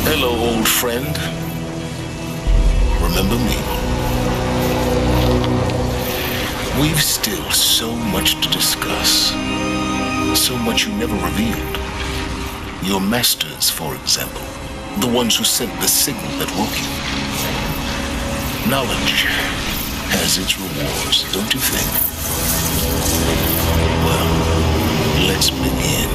Hello, old friend. Remember me? We've still so much to discuss. So much you never revealed. Your masters, for example. The ones who sent the signal that woke you. Knowledge has its rewards, don't you think? Well, let's begin.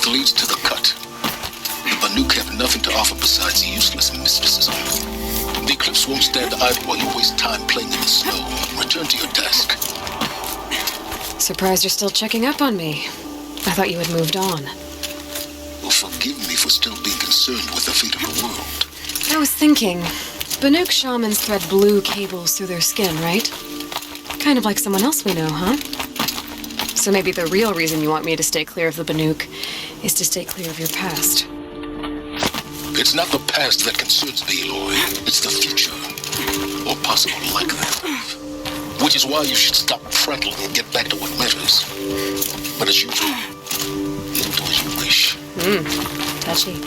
Leads to the cut. The Banuk have nothing to offer besides useless mysticism. The Eclipse won't stand idle while you waste time playing in the snow. Return to your desk. Surprised you're still checking up on me. I thought you had moved on. Well, forgive me for still being concerned with the fate of the world. I was thinking, Banuk shamans thread blue cables through their skin, right? Kind of like someone else we know, huh? So maybe the real reason you want me to stay clear of the Banuk is to stay clear of your past. It's not the past that concerns me, Eloy. It's the future. Or possible like that. Which is why you should stop prattling and get back to what matters. But as usual, you'll do as you wish. Touchy.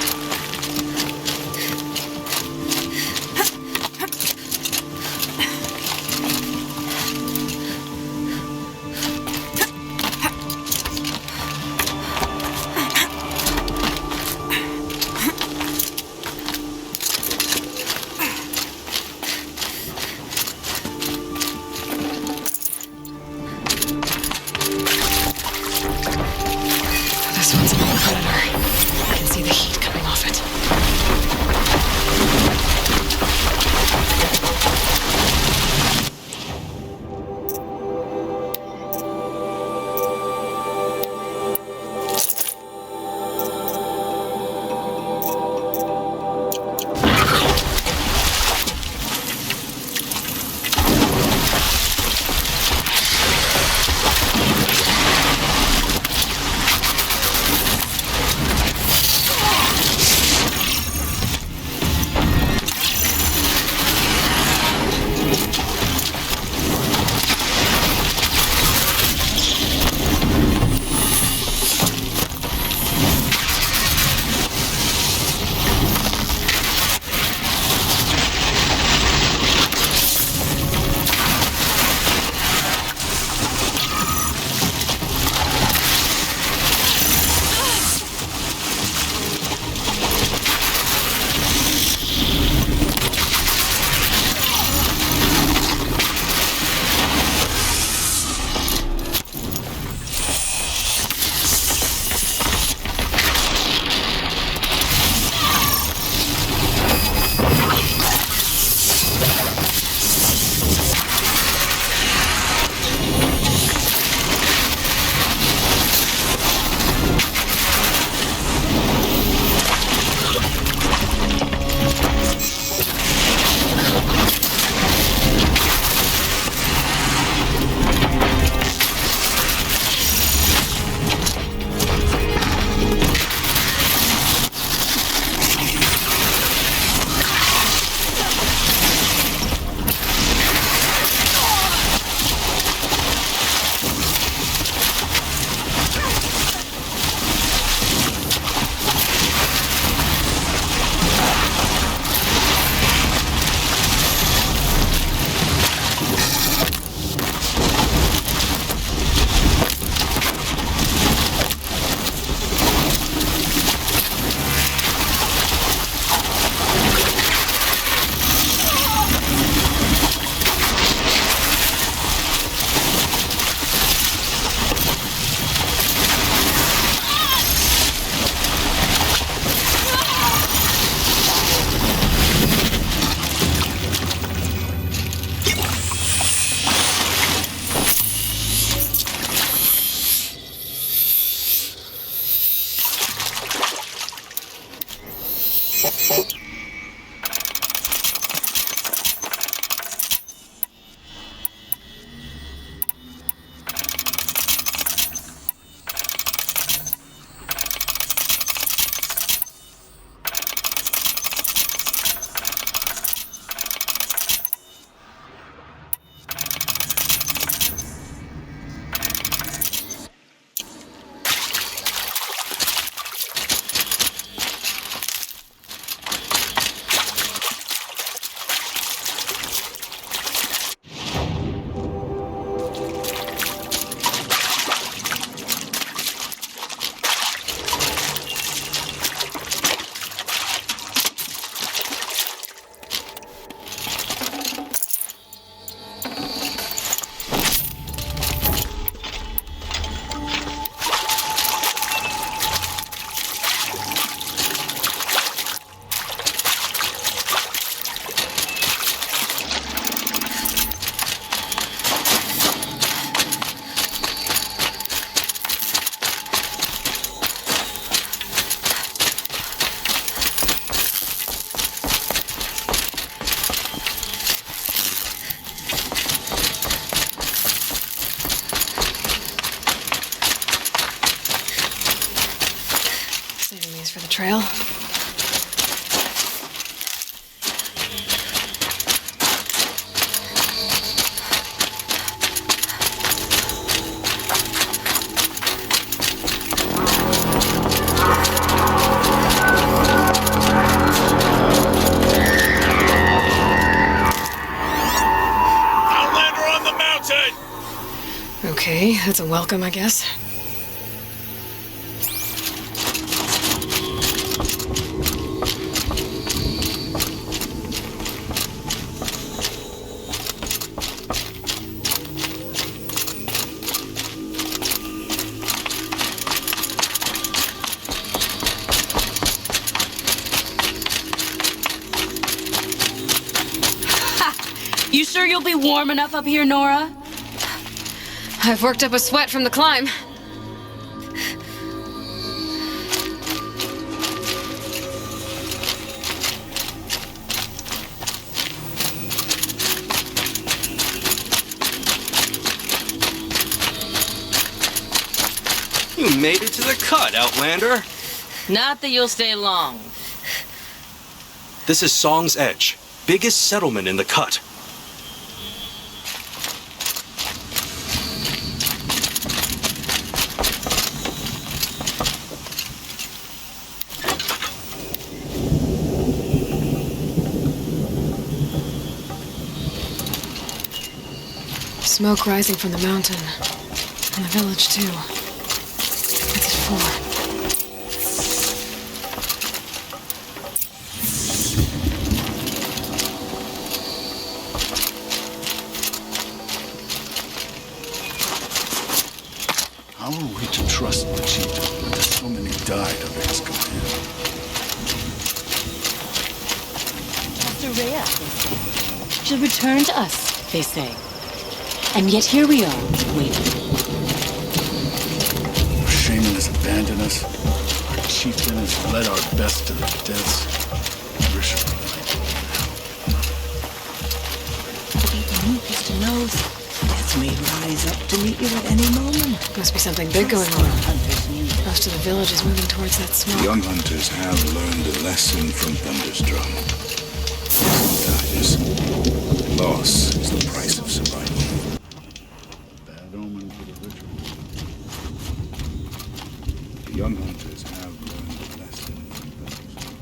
This one's more predator. I can see the heat coming off trail. Outlander on the mountain! Okay, that's a welcome, I guess. You sure you'll be warm enough up here, Nora? I've worked up a sweat from the climb. You made it to the cut, Outlander. Not that you'll stay long. This is Song's Edge, biggest settlement in the cut. Smoke rising from the mountain. And the village, too. What's it for? How are we to trust the chief when so many died under his command? Master Rhea, they say. She'll return to us, they say. And yet here we are, waiting. Our shaman has abandoned us. Our chieftain has led our best to their deaths. Where should we The Lucas knows death may rise up to meet you at any moment. Must be something big going on. Hunters knew that. Most of the village is moving towards that smoke. Young hunters have learned a lesson from Thunder's drum. Sometimes, loss is the price of survival. bad omen for the ritual? The young hunters have learned a lesson from Thunder's drum.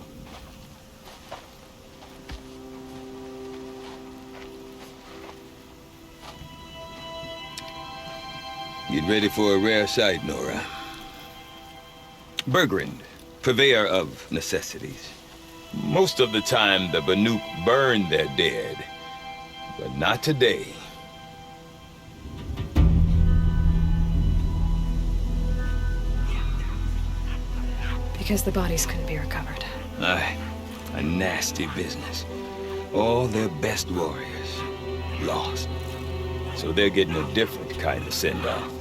Get ready for a rare sight, Nora. Bergrand, purveyor of necessities. Most of the time, the Banuk burn their dead, but not today. Because the bodies couldn't be recovered. Aye, a nasty business. All their best warriors lost. So they're getting a different kind of send-off.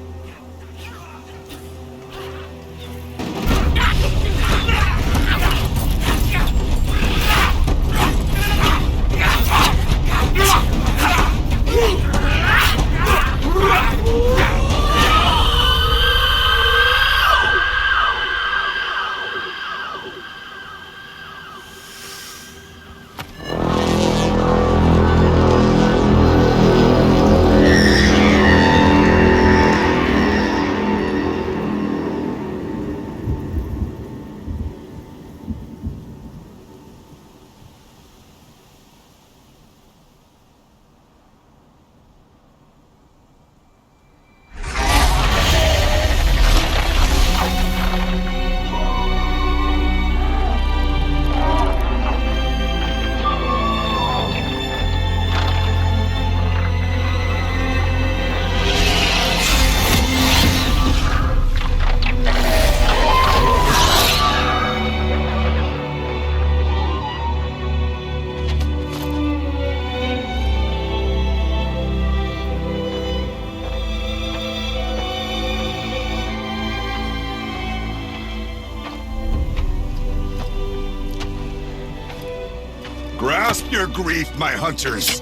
Grasp your grief, my hunters,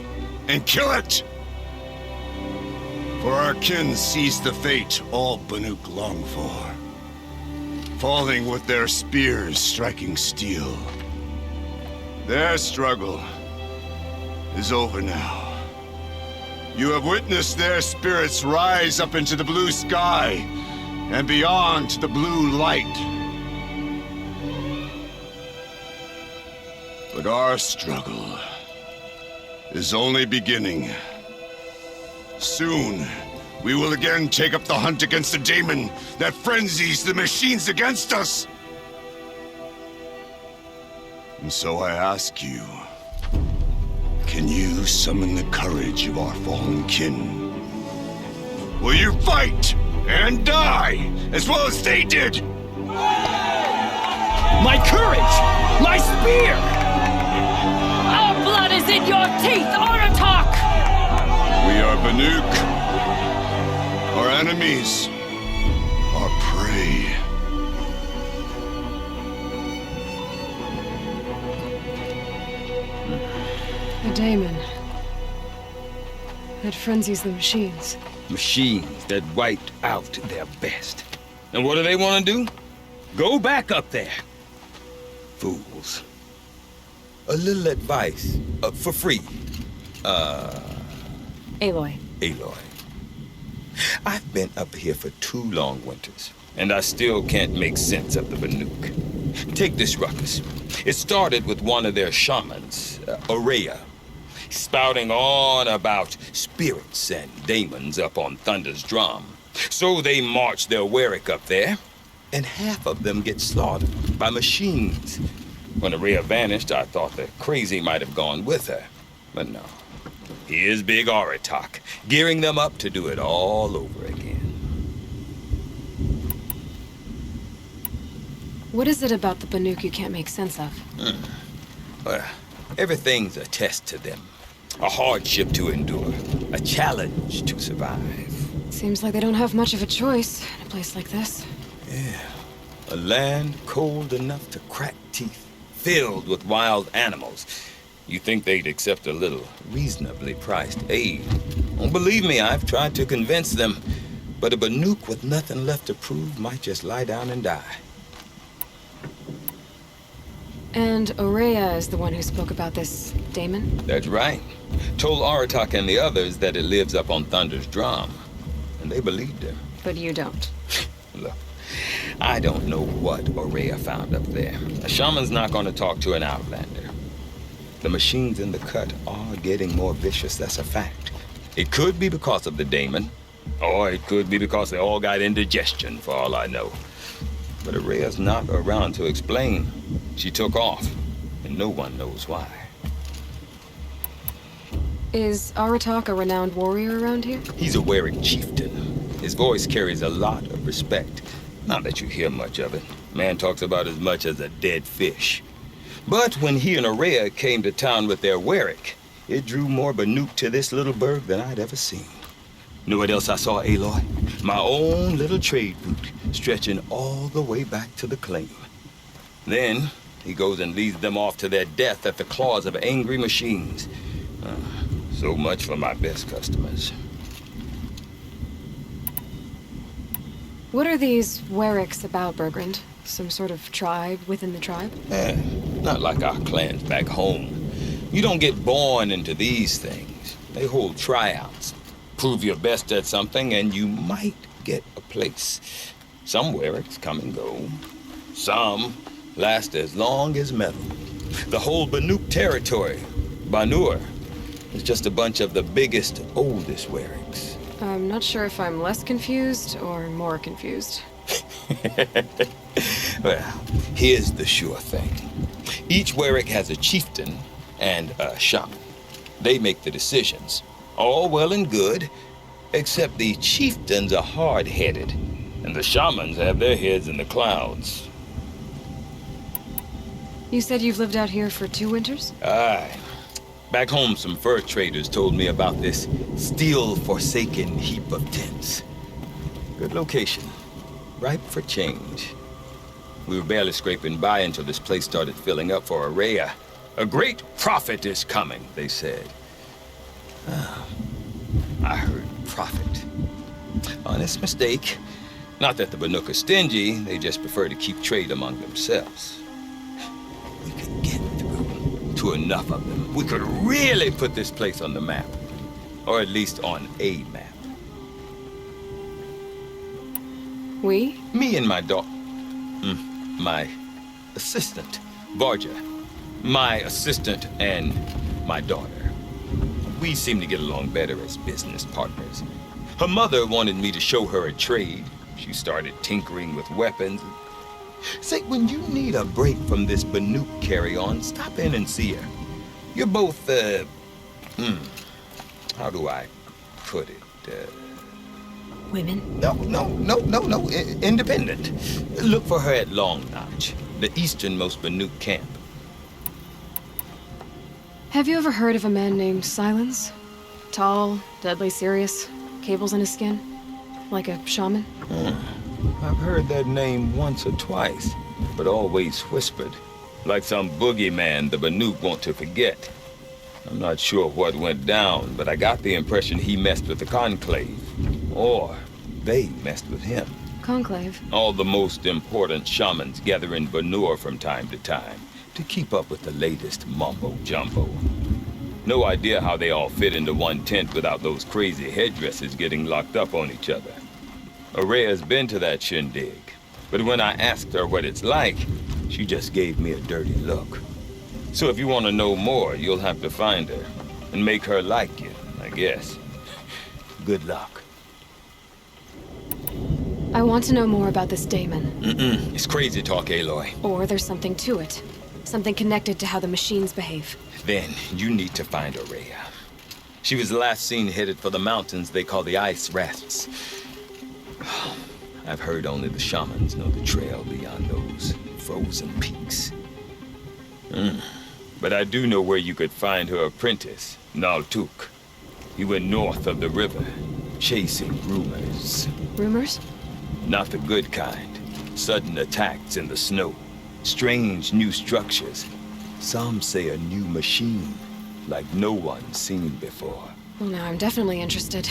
and kill it! For our kin sees the fate all Banuk long for. falling with their spears striking steel. Their struggle is over now. You have witnessed their spirits rise up into the blue sky and beyond to the blue light. But our struggle is only beginning. Soon, we will again take up the hunt against the demon that frenzies the machines against us. And so I ask you, can you summon the courage of our fallen kin? Will you fight and die as well as they did? My courage! My spear! Our blood is in your teeth, Aratak! We are Banuk. Our enemies are prey. The daemon that frenzies the machines. Machines that wiped out their best. And what do they want to do? Go back up there. Fools. A little advice, for free. Aloy. Aloy. I've been up here for 2 long winters, and I still can't make sense of the Banuk. Take this ruckus. It started with one of their shamans, Aurea, spouting on about spirits and demons up on Thunder's drum. So they march their Warwick up there, and half of them get slaughtered by machines. When Aurea vanished, I thought the crazy might have gone with her, but no. Here's Big Aratak, gearing them up to do it all over again. What is it about the Banuk you can't make sense of? Well, everything's a test to them. A hardship to endure. A challenge to survive. Seems like they don't have much of a choice in a place like this. Yeah. A land cold enough to crack teeth, filled with wild animals. You think they'd accept a little reasonably priced aid. Oh, believe me, I've tried to convince them. But a Banuk with nothing left to prove might just lie down and die. And Aurea is the one who spoke about this daemon? That's right. Told Aratak and the others that it lives up on Thunder's drum. And they believed him. But you don't. Look, I don't know what Aurea found up there. A shaman's not going to talk to an outlander. The machines in the cut are getting more vicious, that's a fact. It could be because of the daemon, or it could be because they all got indigestion, for all I know. But Aurea's not around to explain. She took off, and no one knows why. Is Aratak a renowned warrior around here? He's a Warwick chieftain. His voice carries a lot of respect. Not that you hear much of it. Man talks about as much as a dead fish. But when he and Aurea came to town with their Warwick, it drew more Banuk to this little burg than I'd ever seen. Know what else I saw, Aloy? My own little trade route, stretching all the way back to the claim. Then, he goes and leads them off to their death at the claws of angry machines. So much for my best customers. What are these Warwicks about, Bergrand? Some sort of tribe within the tribe? Not like our clans back home. You don't get born into these things. They hold tryouts. Prove your best at something and you might get a place. Some Warwicks come and go. Some last as long as metal. The whole Banuk territory, Banur, is just a bunch of the biggest, oldest Warwicks. I'm not sure if I'm less confused or more confused. Well, here's the sure thing. Each Warwick has a chieftain and a shaman. They make the decisions. All well and good, except the chieftains are hard-headed, and the shamans have their heads in the clouds. You said you've lived out here for 2 winters? Aye. Back home, some fur traders told me about this steel-forsaken heap of tents. Good location. Ripe for change. We were barely scraping by until this place started filling up for Aurea. A great prophet is coming, they said. I heard prophet. Honest mistake. Not that the Banuk are stingy, they just prefer to keep trade among themselves. We could get through to enough of them. We could really put this place on the map. Or at least on a map. We? Me and my daughter. My assistant, Varja. My assistant and my daughter. We seem to get along better as business partners. Her mother wanted me to show her a trade. She started tinkering with weapons. Say, when you need a break from this Banuk carry-on, stop in and see her. You're both, how do I put it? Women? No. Independent. Look for her at Long Notch, the easternmost Banuk camp. Have you ever heard of a man named Silence? Tall, deadly serious, cables in his skin? Like a shaman? I've heard that name once or twice, but always whispered. Like some boogeyman the Banuk want to forget. I'm not sure what went down, but I got the impression he messed with the Conclave. Or they messed with him. Conclave? All the most important shamans gather in Banur from time to time to keep up with the latest mumbo-jumbo. No idea how they all fit into one tent without those crazy headdresses getting locked up on each other. Araya's been to that shindig, but when I asked her what it's like, she just gave me a dirty look. So if you want to know more, you'll have to find her and make her like you, I guess. Good luck. I want to know more about this Damon. It's crazy talk, Aloy. Or there's something to it. Something connected to how the machines behave. Then you need to find Araya. She was last seen headed for the mountains they call the Ice Rats. I've heard only the shamans know the trail beyond those frozen peaks. But I do know where you could find her apprentice, Naltuk. He went north of the river, chasing rumors. Rumors? Not the good kind. Sudden attacks in the snow. Strange new structures. Some say a new machine, like no one's seen before. Well, now I'm definitely interested.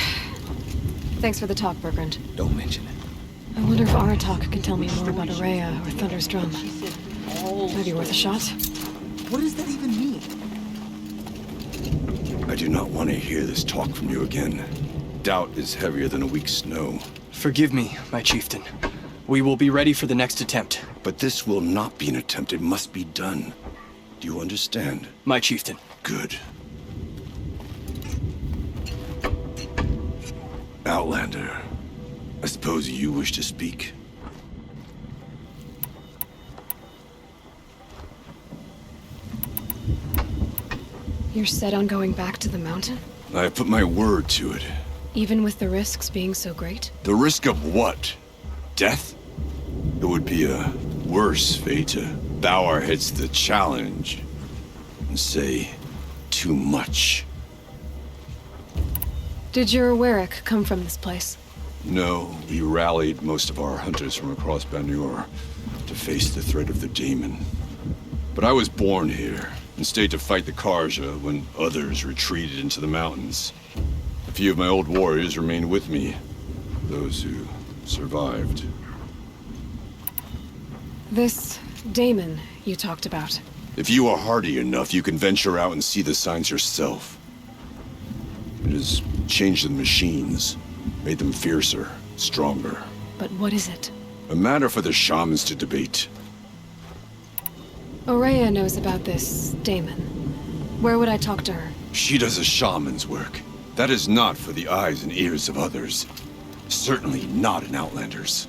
Thanks for the talk, Bergrand. Don't mention it. I wonder if Aratak can tell me more about Araya or Thunder's drum. Might be worth a shot. What does that even mean? I do not want to hear this talk from you again. Doubt is heavier than a week's snow. Forgive me, my chieftain. We will be ready for the next attempt. But this will not be an attempt. It must be done. Do you understand? My chieftain. Good. Outlander, I suppose you wish to speak? You're set on going back to the mountain? I have put my word to it. Even with the risks being so great? The risk of what? Death? It would be a worse fate to bow our heads to the challenge and say too much. Did your Warwick come from this place? No, we rallied most of our hunters from across Banur to face the threat of the Daemon. But I was born here and stayed to fight the Karja when others retreated into the mountains. A few of my old warriors remained with me, those who survived. This Daemon you talked about. If you are hardy enough, you can venture out and see the signs yourself. It has changed the machines, made them fiercer, stronger. But what is it? A matter for the shamans to debate. Araya knows about this Daemon. Where would I talk to her? She does a shaman's work. That is not for the eyes and ears of others. Certainly not an Outlander's.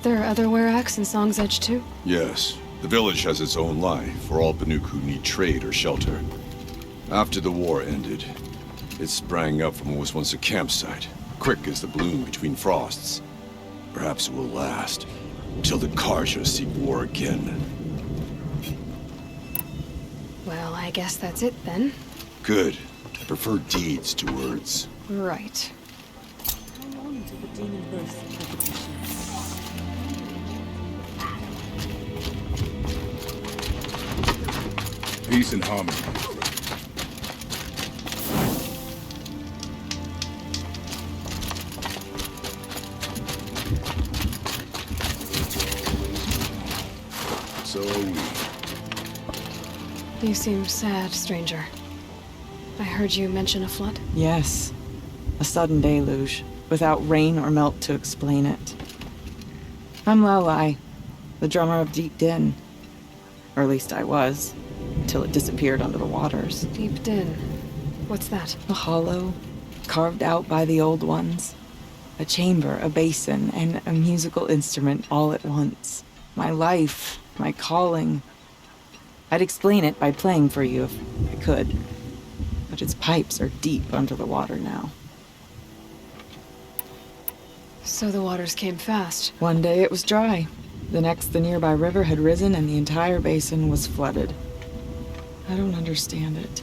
There are other Weraks in Song's Edge too? Yes. The village has its own life for all Banuk who need trade or shelter. After the war ended, it sprang up from what was once a campsite, quick as the bloom between frosts. Perhaps it will last, until the Karja seek war again. Well, I guess that's it then. Good. I prefer deeds to words. Right. How long until the demon bursts the repetition? Peace and harmony. are we. You seem sad, stranger. I heard you mention a flood. Yes. A sudden deluge, without rain or melt to explain it. I'm Lelai, the drummer of Deep Din. Or at least I was, until it disappeared under the waters. Deep Din. What's that? A hollow, carved out by the old ones. A chamber, a basin, and a musical instrument all at once. My life, my calling. I'd explain it by playing for you if I could. But its pipes are deep under the water now. So the waters came fast. One day it was dry. The next, the nearby river had risen and the entire basin was flooded. I don't understand it.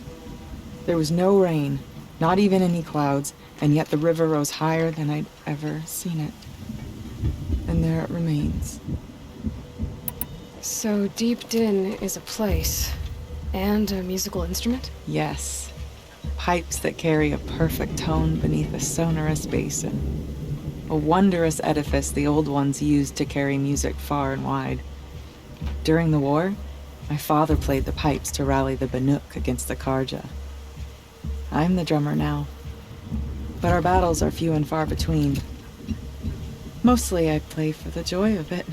There was no rain, not even any clouds, and yet the river rose higher than I'd ever seen it. And there it remains. So Deep Din is a place. And a musical instrument? Yes. Pipes that carry a perfect tone beneath a sonorous basin. A wondrous edifice the old ones used to carry music far and wide. During the war, my father played the pipes to rally the Banuk against the Karja. I'm the drummer now, but our battles are few and far between. Mostly I play for the joy of it,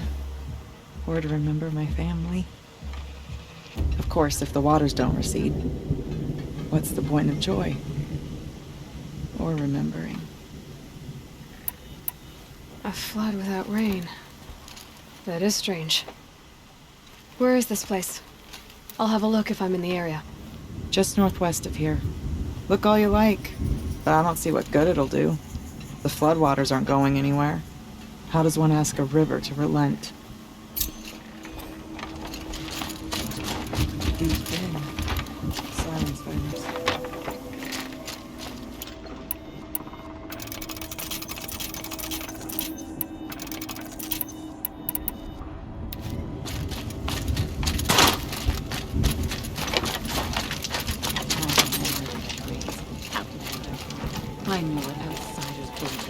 or to remember my family. Of course, if the waters don't recede, what's the point of joy? Or remembering? A flood without rain. That is strange. Where is this place? I'll have a look if I'm in the area. Just northwest of here. Look all you like, but I don't see what good it'll do. The floodwaters aren't going anywhere. How does one ask a river to relent? Deep in. Silence fires. I knew what outsiders believed.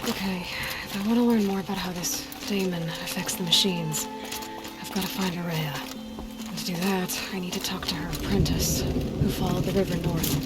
Okay, if I want to learn more about how this daemon affects the machines, I've got to find Araya. And to do that, I need to talk to her apprentice, who followed the river north.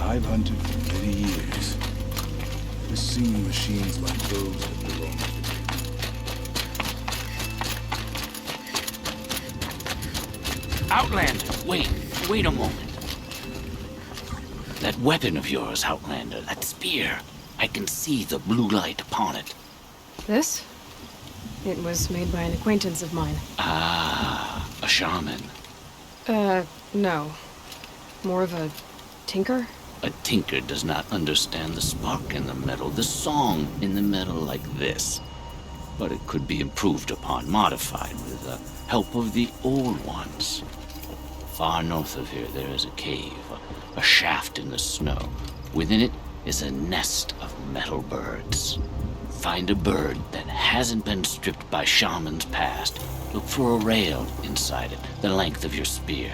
I've hunted for many years. Never seen machines like those that belong to the Outlander, wait a moment. That weapon of yours, Outlander, that spear, I can see the blue light upon it. This? It was made by an acquaintance of mine. Ah, a shaman. No. More of a tinker? A tinker does not understand the spark in the metal, the song in the metal like this. But it could be improved upon, modified with the help of the old ones. Far north of here, there is a cave, a shaft in the snow. Within it is a nest of metal birds. Find a bird that hasn't been stripped by shamans past. Look for a rail inside it, the length of your spear.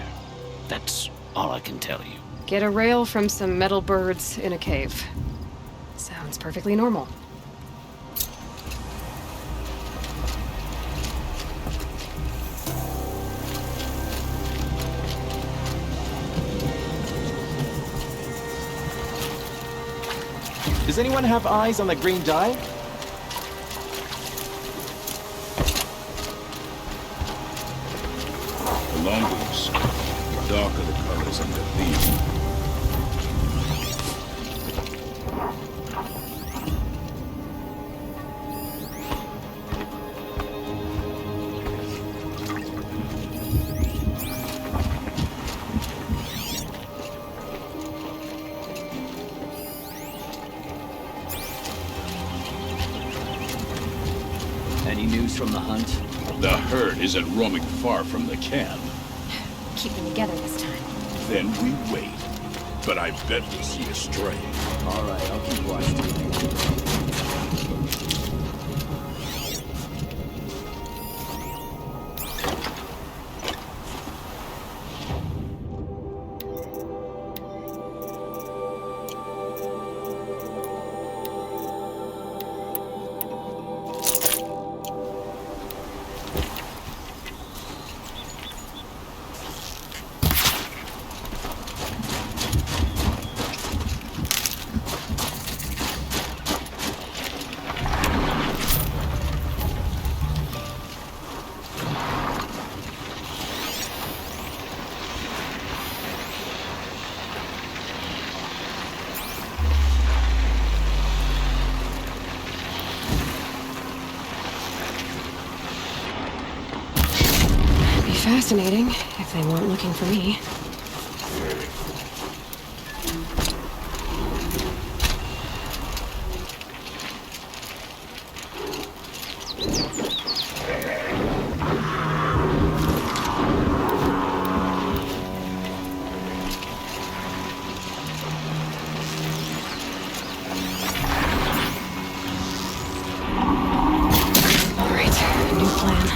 That's all I can tell you. Get a rail from some metal birds in a cave. Sounds perfectly normal. Does anyone have eyes on the green dye? The longer you smoke, the darker the colors end up being. from the hunt? The herd isn't roaming far from the camp. Keeping together this time. Then we wait. But I bet we see a stray. All right, I'll keep watch. Fascinating, if they weren't looking for me. All right, new plan.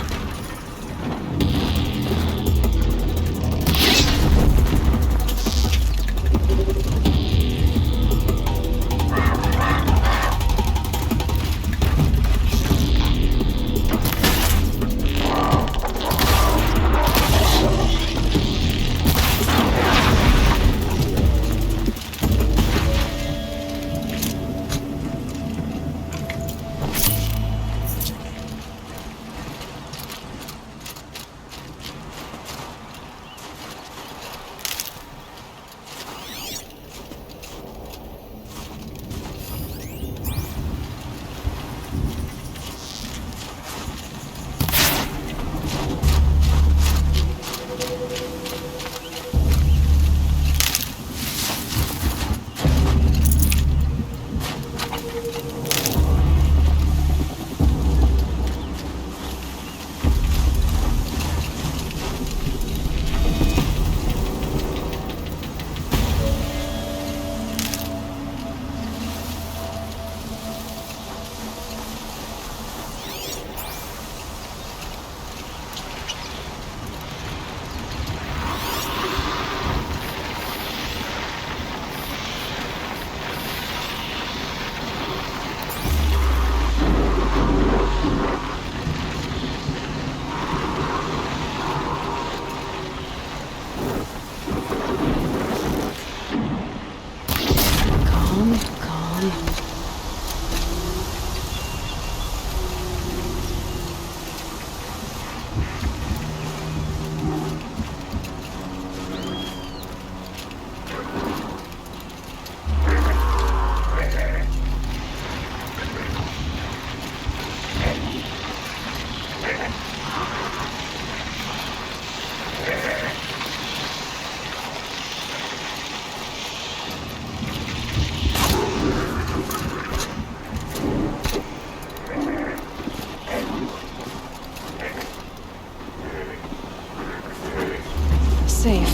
Safe.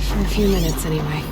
For a few minutes, anyway.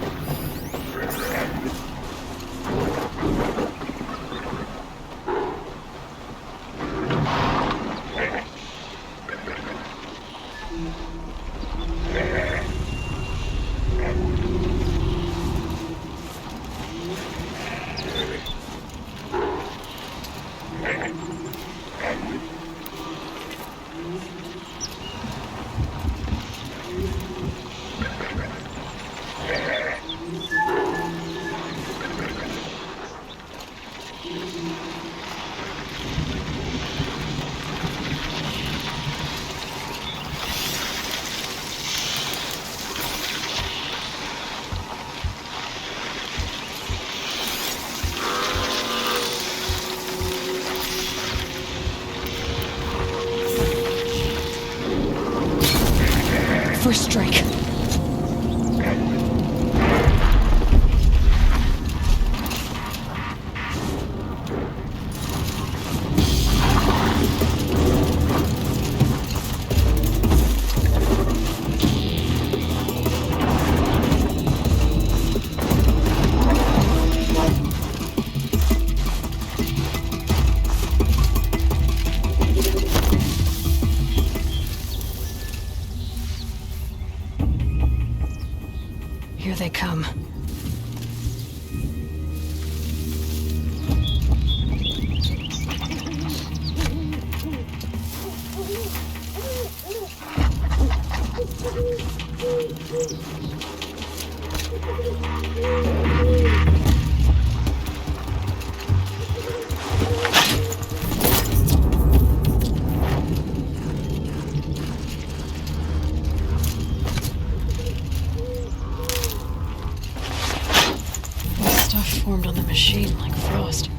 First strike. Here they come. Formed on the machine like frost.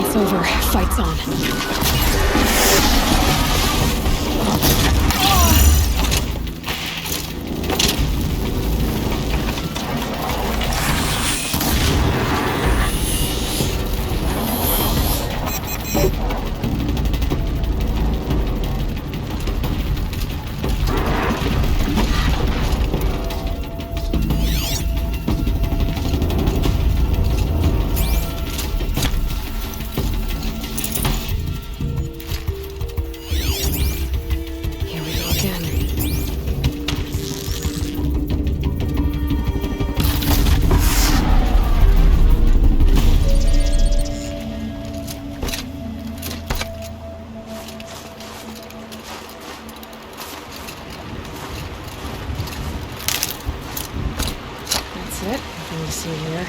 It's over. Fight's on. That's it. Nothing to see here.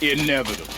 Inevitable.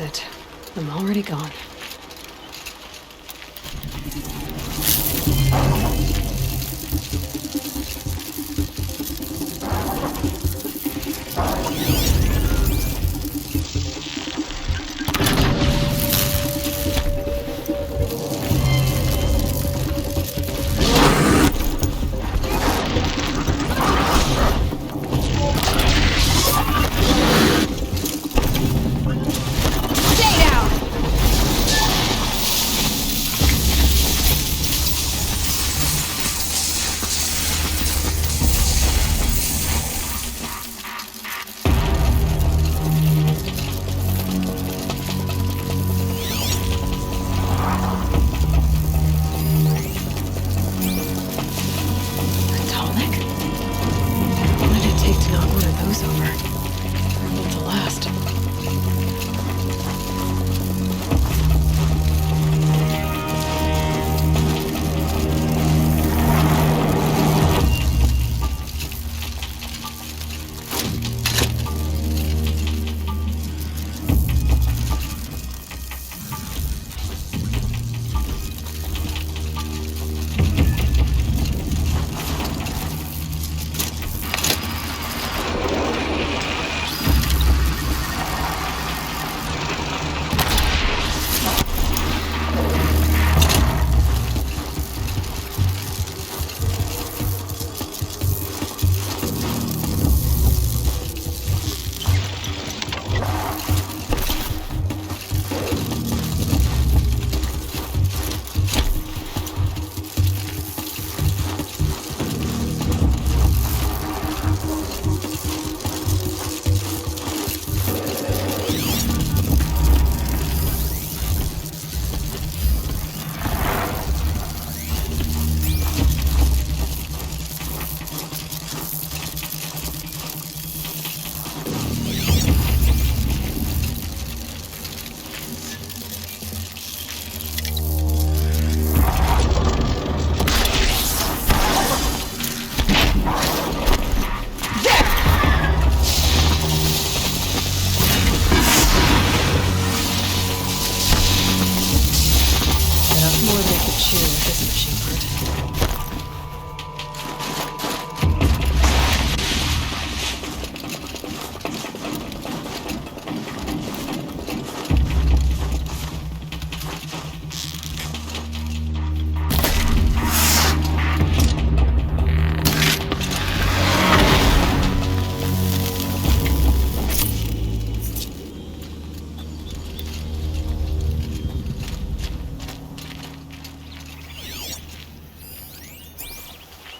it. I'm already gone.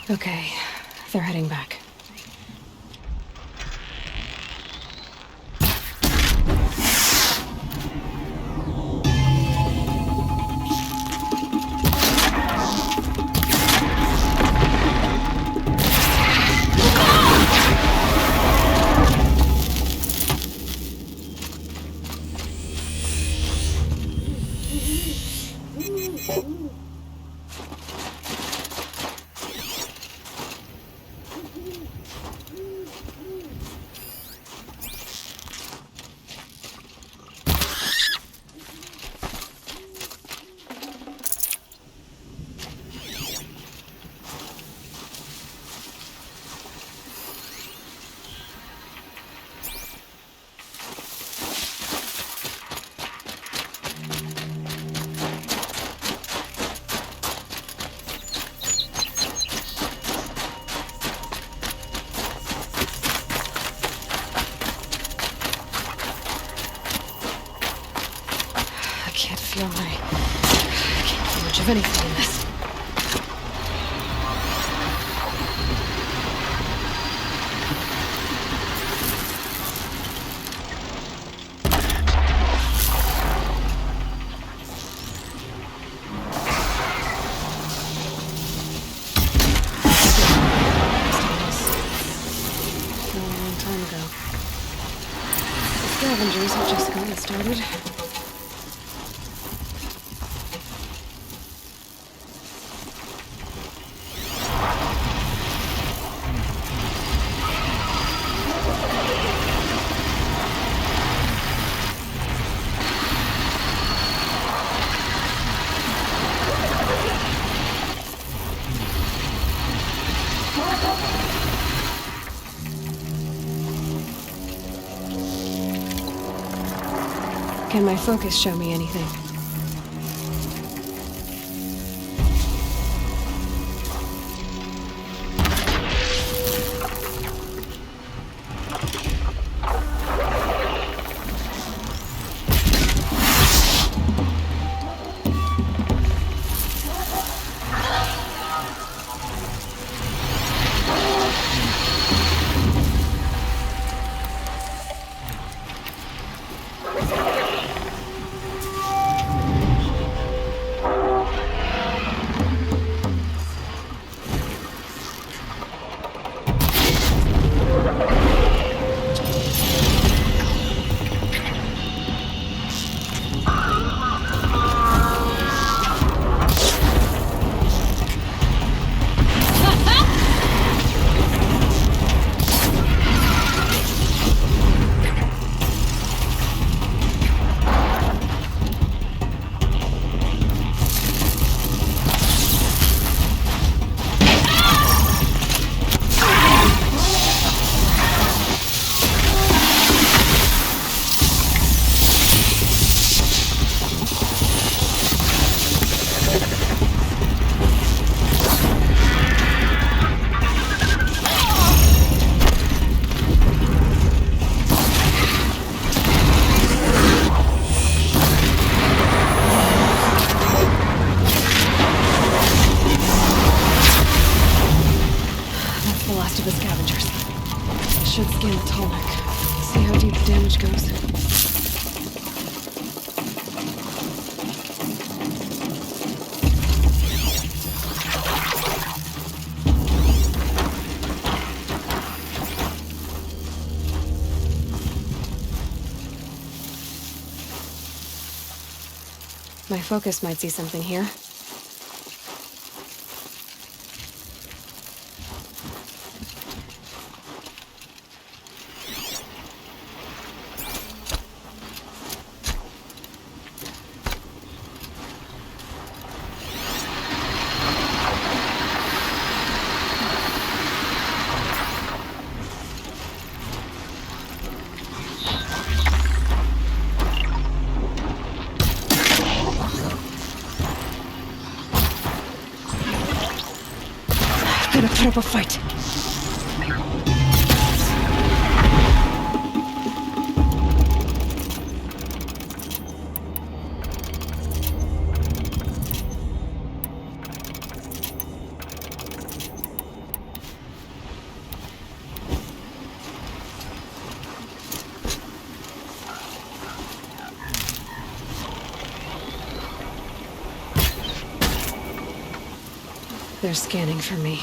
Okay, they're heading back. I can't feel much of anything in this. A long time ago. The scavengers have just gotten started. Can my focus show me anything? My focus might see something here. Put up a fight. They're scanning for me.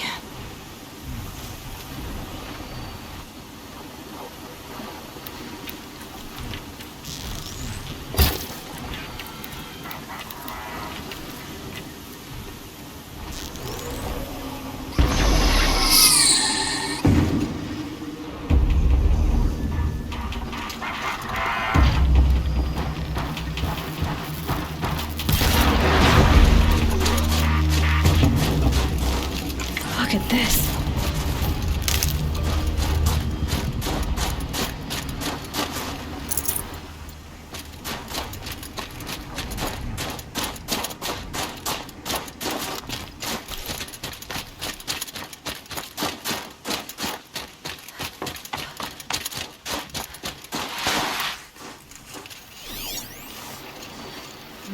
Look at this.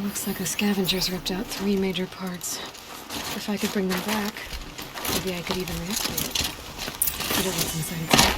Looks like the scavengers ripped out 3 major parts. If I could bring them back, maybe I could even reactivate it. But it was inside.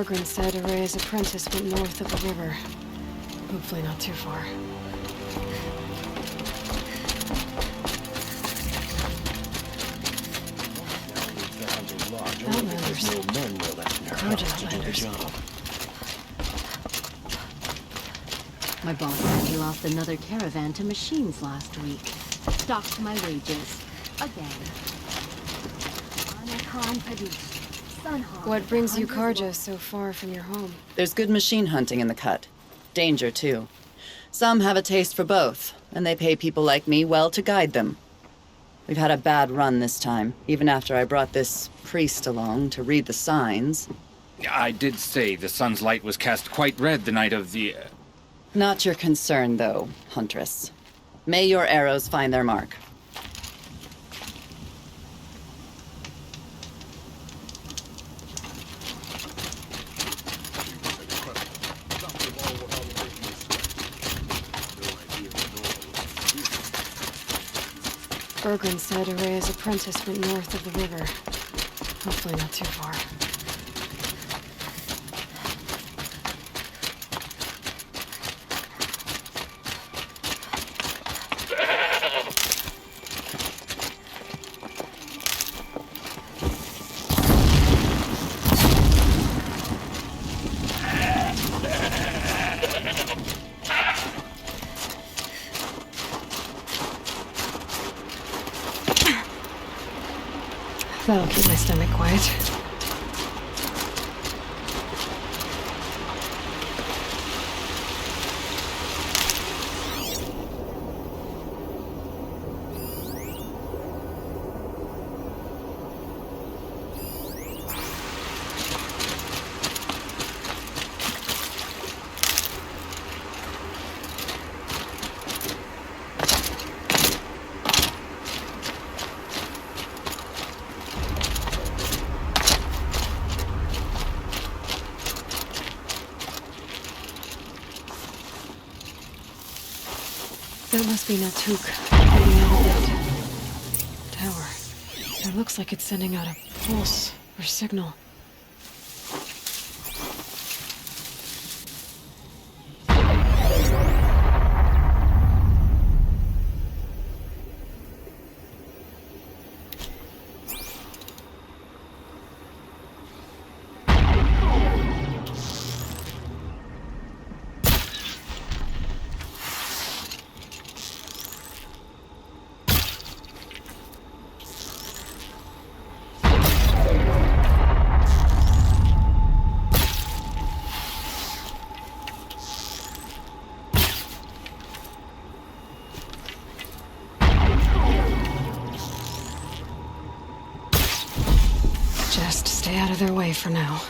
Bergren said Array's apprentice went north of the river. Hopefully not too far. Outlanders. Carja Outlanders. My boss said he lost another caravan to machines last week. Docked my wages. Again. What brings you Carja so far from your home? There's good machine hunting in the cut. Danger, too. Some have a taste for both, and they pay people like me well to guide them. We've had a bad run this time, even after I brought this priest along to read the signs. I did say the sun's light was cast quite red the night of the... Not your concern, though, Huntress. May your arrows find their mark. Bergren said Array's apprentice went north of the river. Hopefully not too far. That'll keep my stomach quiet. That must be Natuk, heading out of that tower. It looks like it's sending out a pulse or signal. Just stay out of their way for now.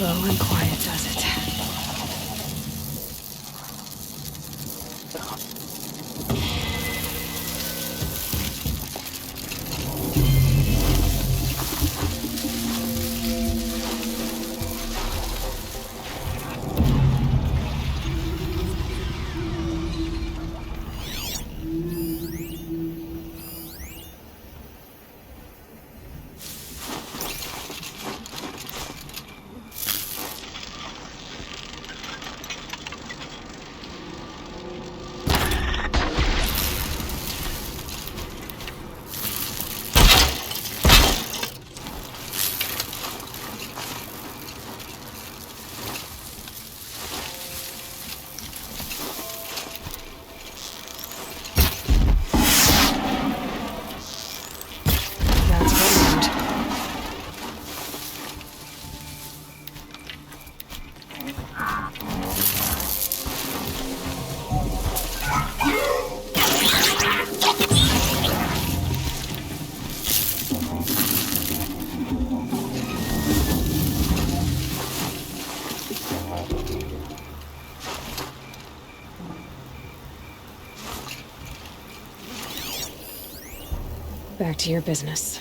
Slow and quiet does it. Back to your business.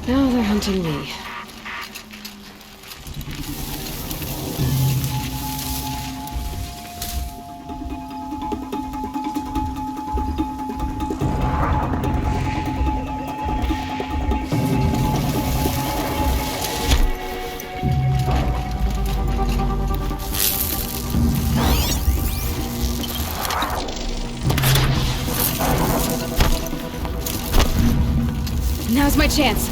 Now they're hunting me. Now's my chance.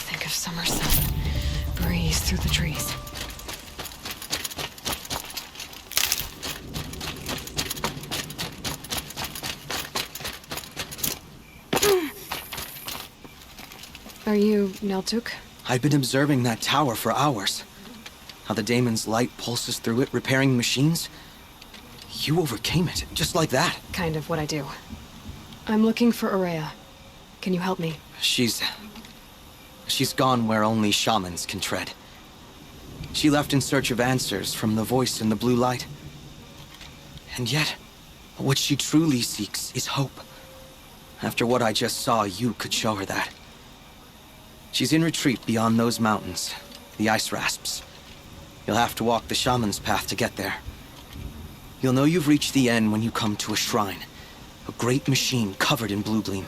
Think of summer sun, breeze through the trees. Are you Neltuk? I've been observing that tower for hours. How the daemon's light pulses through it, repairing machines. You overcame it, just like that. Kind of what I do. I'm looking for Aurea. Can you help me? She's gone where only shamans can tread. She left in search of answers from the voice in the blue light. And yet, what she truly seeks is hope. After what I just saw, you could show her that. She's in retreat beyond those mountains, the ice rasps. You'll have to walk the shaman's path to get there. You'll know you've reached the end when you come to a shrine, a great machine covered in blue gleam.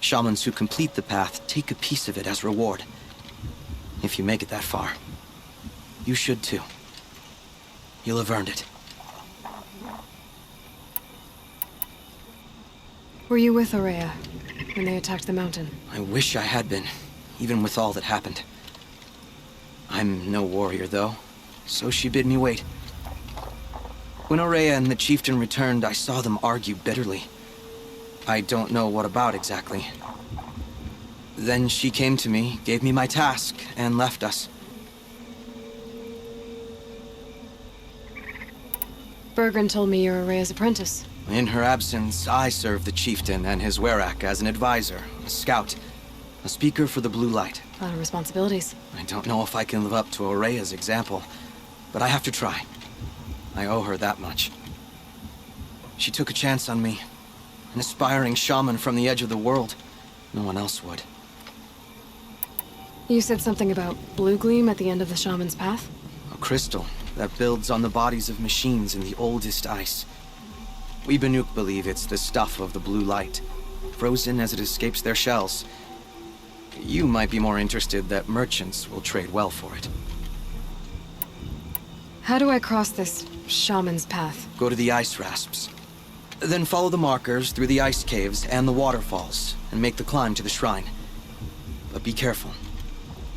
Shamans who complete the path take a piece of it as reward. If you make it that far, you should too. You'll have earned it. Were you with Aurea when they attacked the mountain? I wish I had been, even with all that happened. I'm no warrior, though, so she bid me wait. When Aurea and the chieftain returned, I saw them argue bitterly. I don't know what about exactly. Then she came to me, gave me my task, and left us. Bergren told me you're Aurea's apprentice. In her absence, I served the chieftain and his werak as an advisor, a scout, a speaker for the blue light. A lot of responsibilities. I don't know if I can live up to Aurea's example, but I have to try. I owe her that much. She took a chance on me. An aspiring shaman from the edge of the world. No one else would. You said something about blue gleam at the end of the shaman's path? A crystal that builds on the bodies of machines in the oldest ice. We Banuk believe it's the stuff of the blue light, frozen as it escapes their shells. You might be more interested that merchants will trade well for it. How do I cross this shaman's path? Go to the ice rasps. Then follow the markers through the ice caves and the waterfalls, and make the climb to the shrine. But be careful.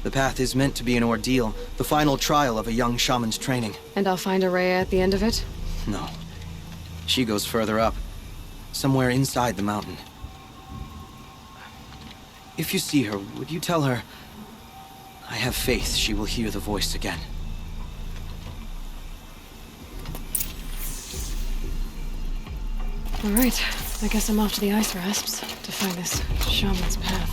The path is meant to be an ordeal, the final trial of a young shaman's training. And I'll find Aurea at the end of it? No. She goes further up, somewhere inside the mountain. If you see her, would you tell her, I have faith she will hear the voice again. All right, I guess I'm off to the ice rasps to find this shaman's path.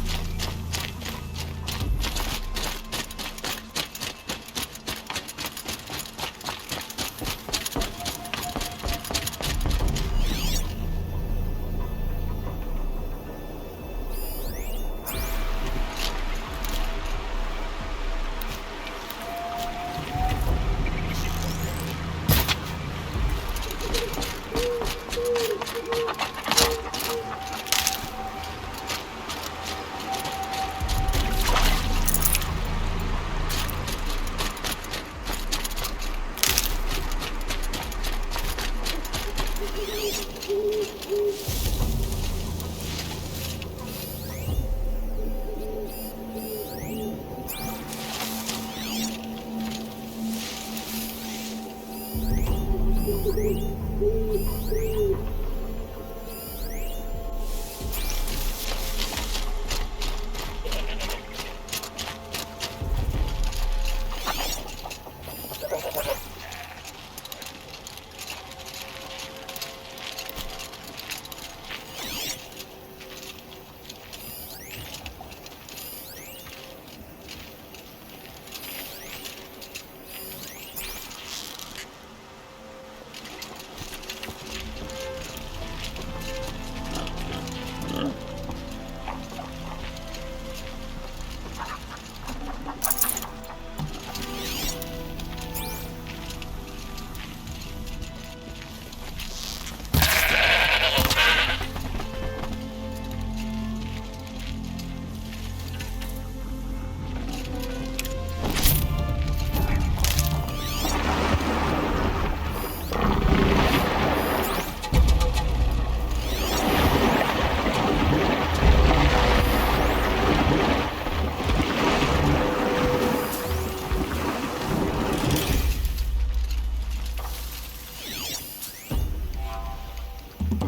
Here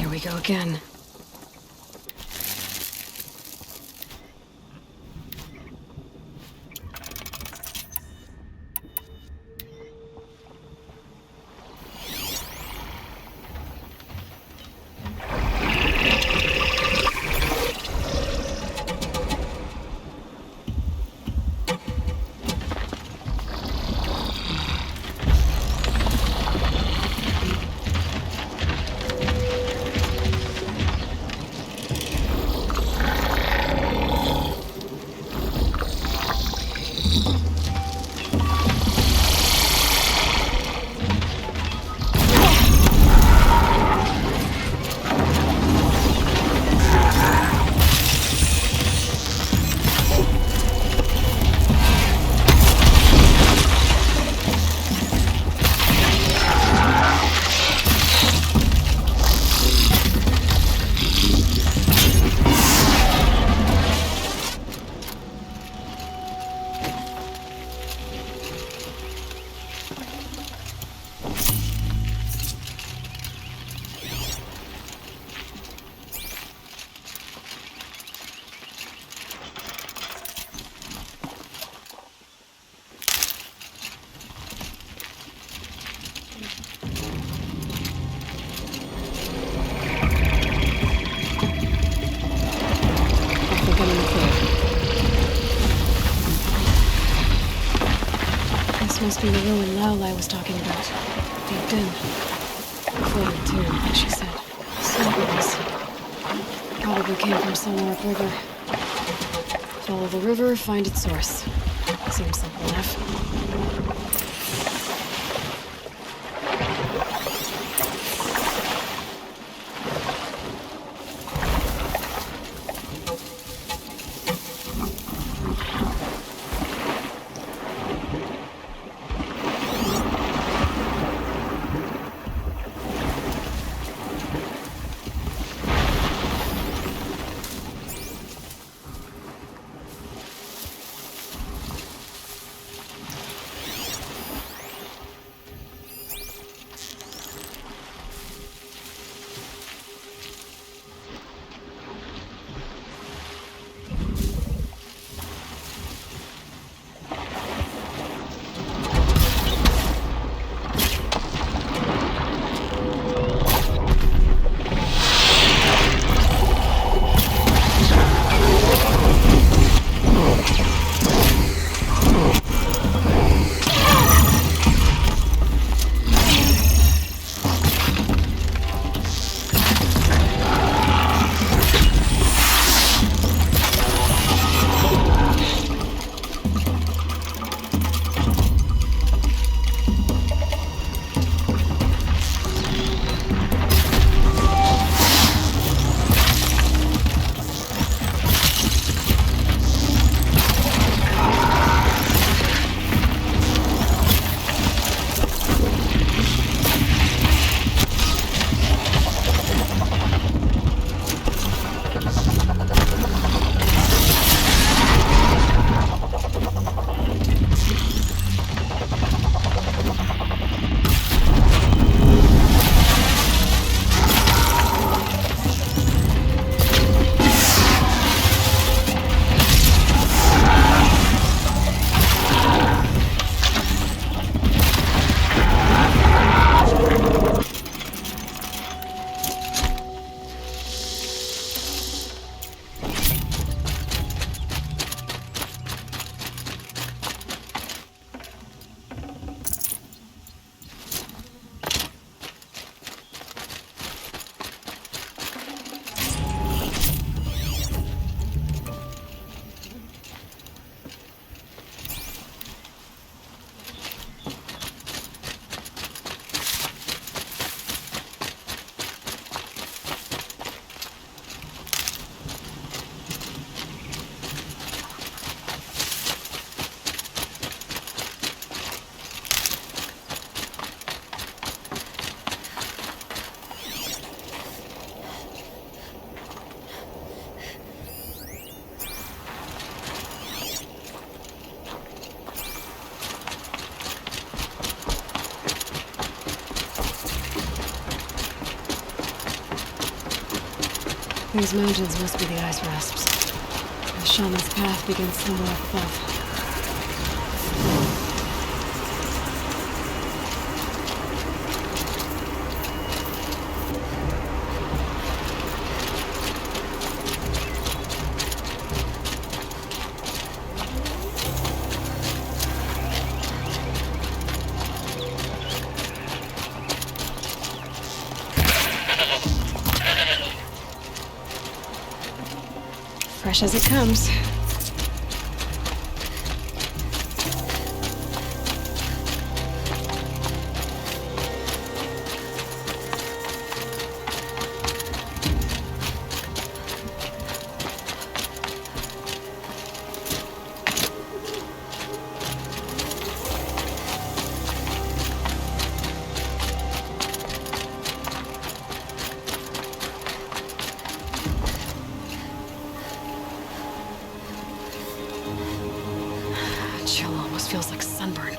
we go again. Must be the ruin Laol I was talking about. Deep in. Clear too, like she said. Samples. Probably came from somewhere upriver. Follow the river, find its source. Seems simple enough. Those mountains must be the ice rasps. The shaman's path begins somewhere up above. Fresh as it comes. Chill almost feels like sunburn.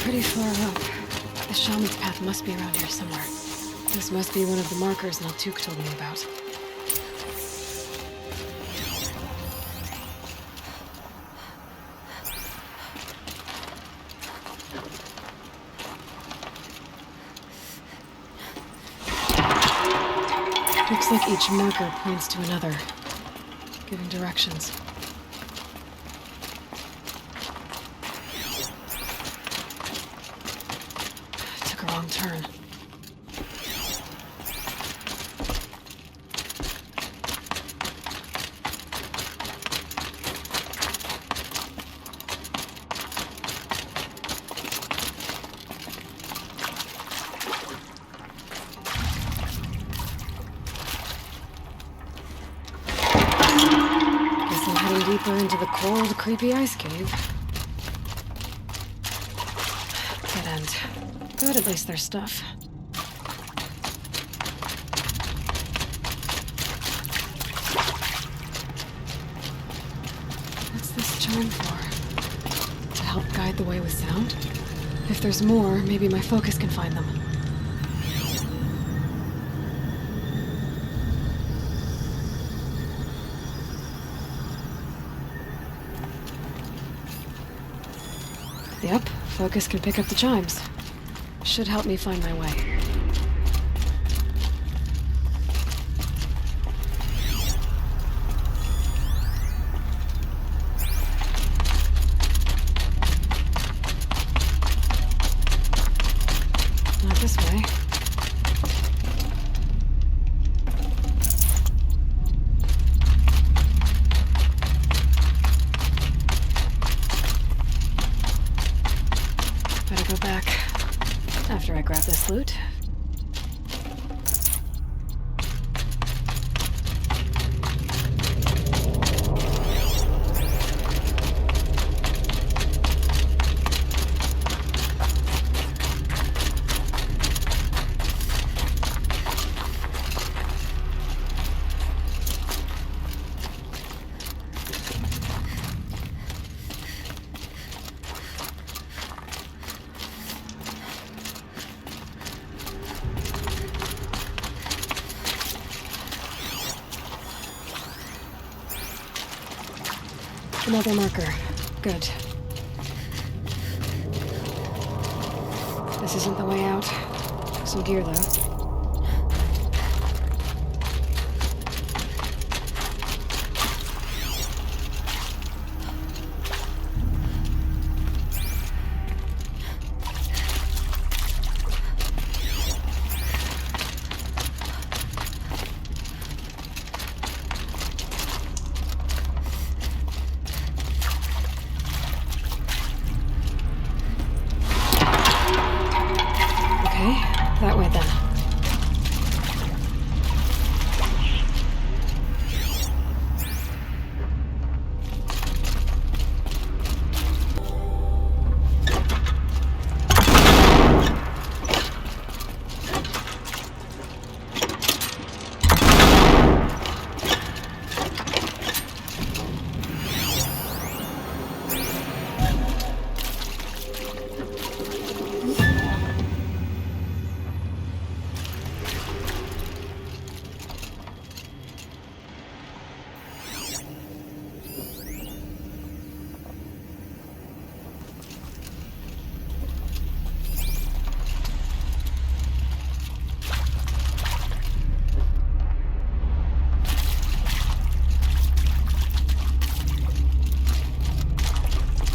Pretty far up. The shaman's path must be around here somewhere. This must be one of the markers Naltuk told me about. Looks like each marker points to another, giving directions. Wrong turn. Guess I'm heading deeper into the cold, creepy ice cave. Dead end. Good, at least there's stuff. What's this chime for? To help guide the way with sound? If there's more, maybe my focus can find them. Yep, focus can pick up the chimes. Should help me find my way. Not this way. Better go back after I grab this loot. Another marker. Good. This isn't the way out. Some gear, though. That way, then.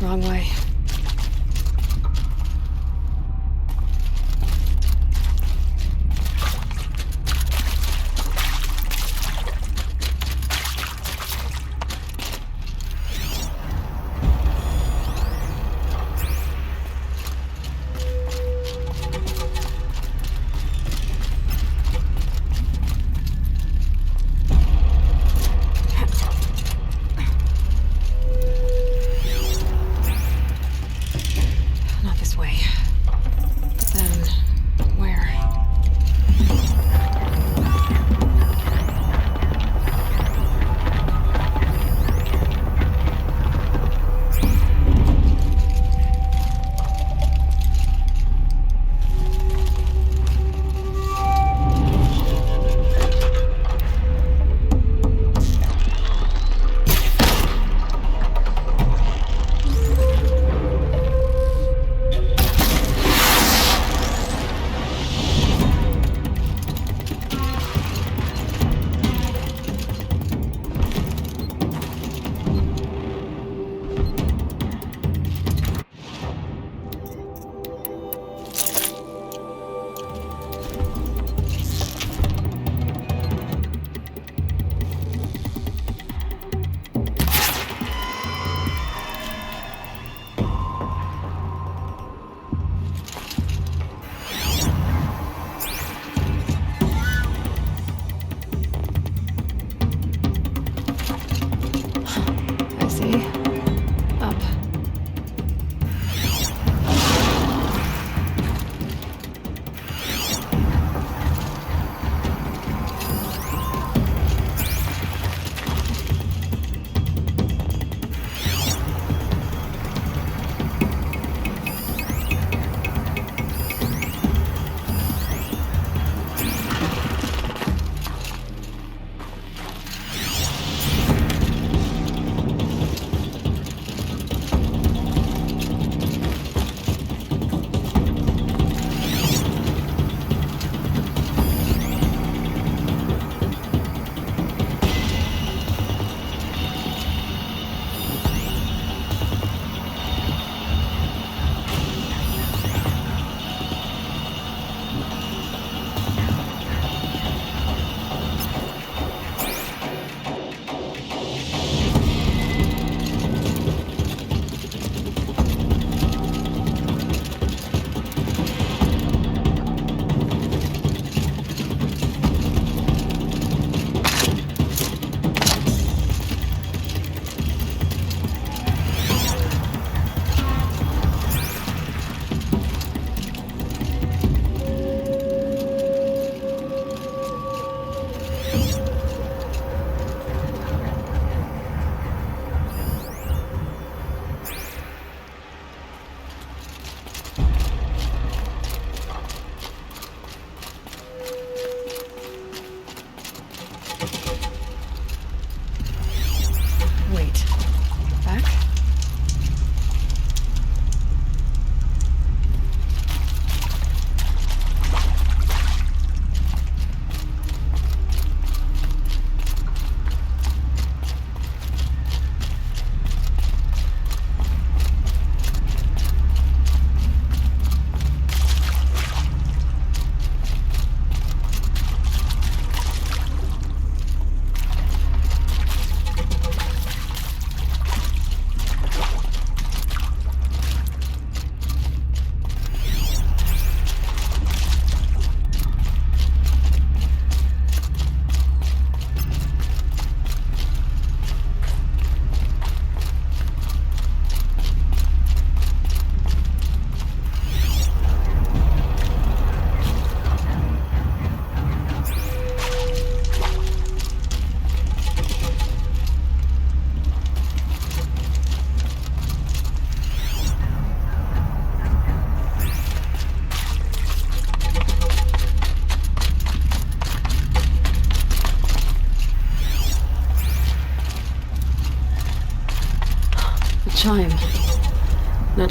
Wrong way.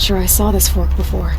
sure I saw this fork before.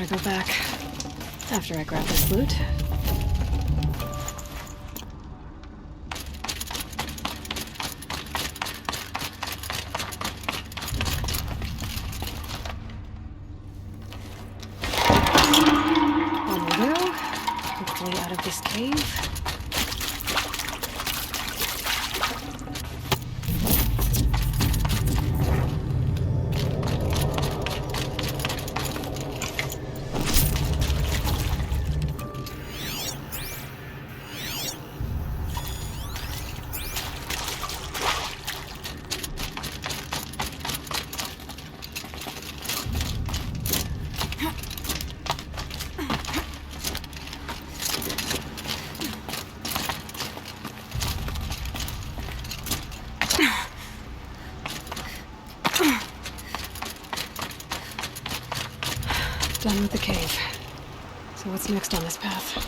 gotta go back after I grab this loot. On we go. Hopefully out of this cave. Done with the cave. So what's next on this path?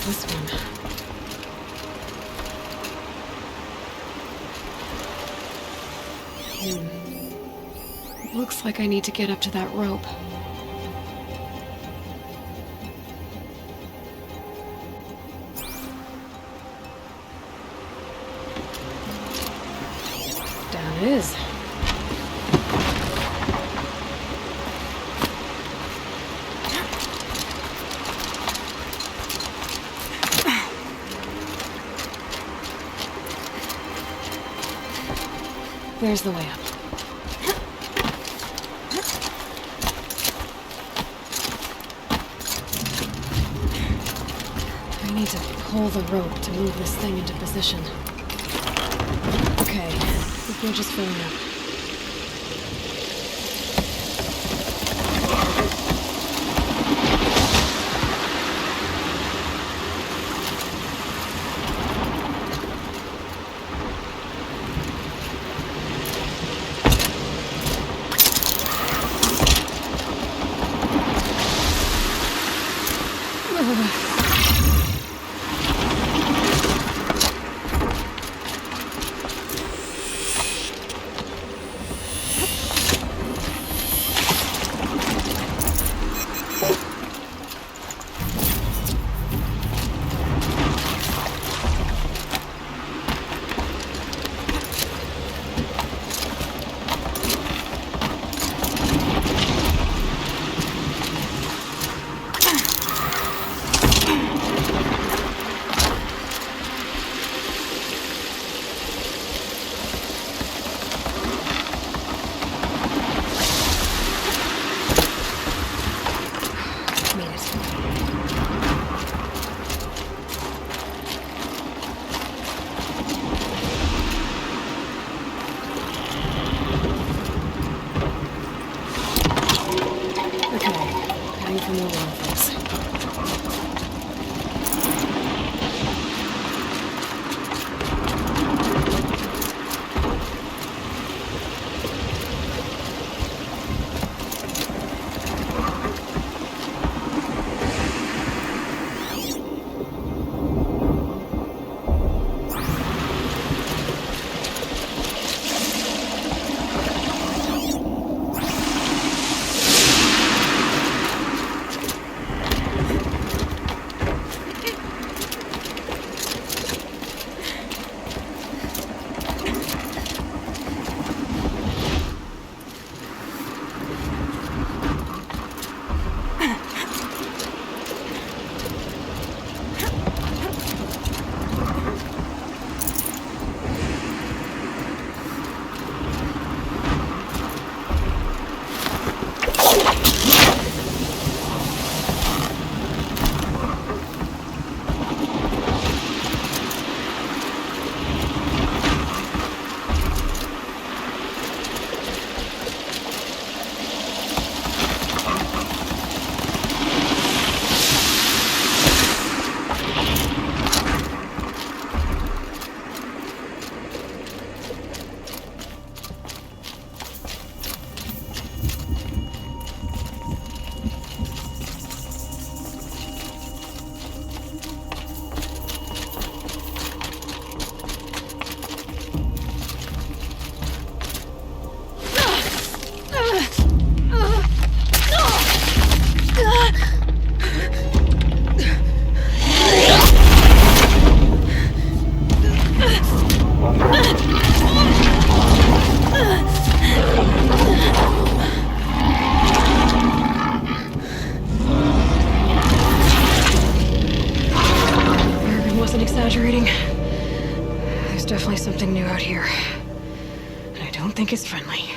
This one. Looks like I need to get up to that rope. Down it is. There's the way up. I need to pull the rope to move this thing into position. Okay, the bridge is filling up. There's definitely something new out here. And I don't think it's friendly.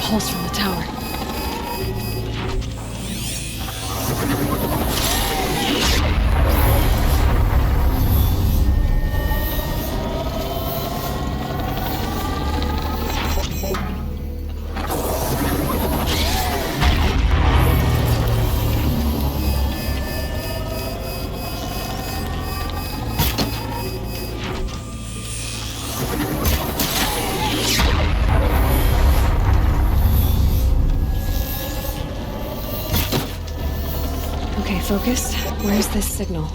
Pulse from the tower. Okay, focus. Where's this signal?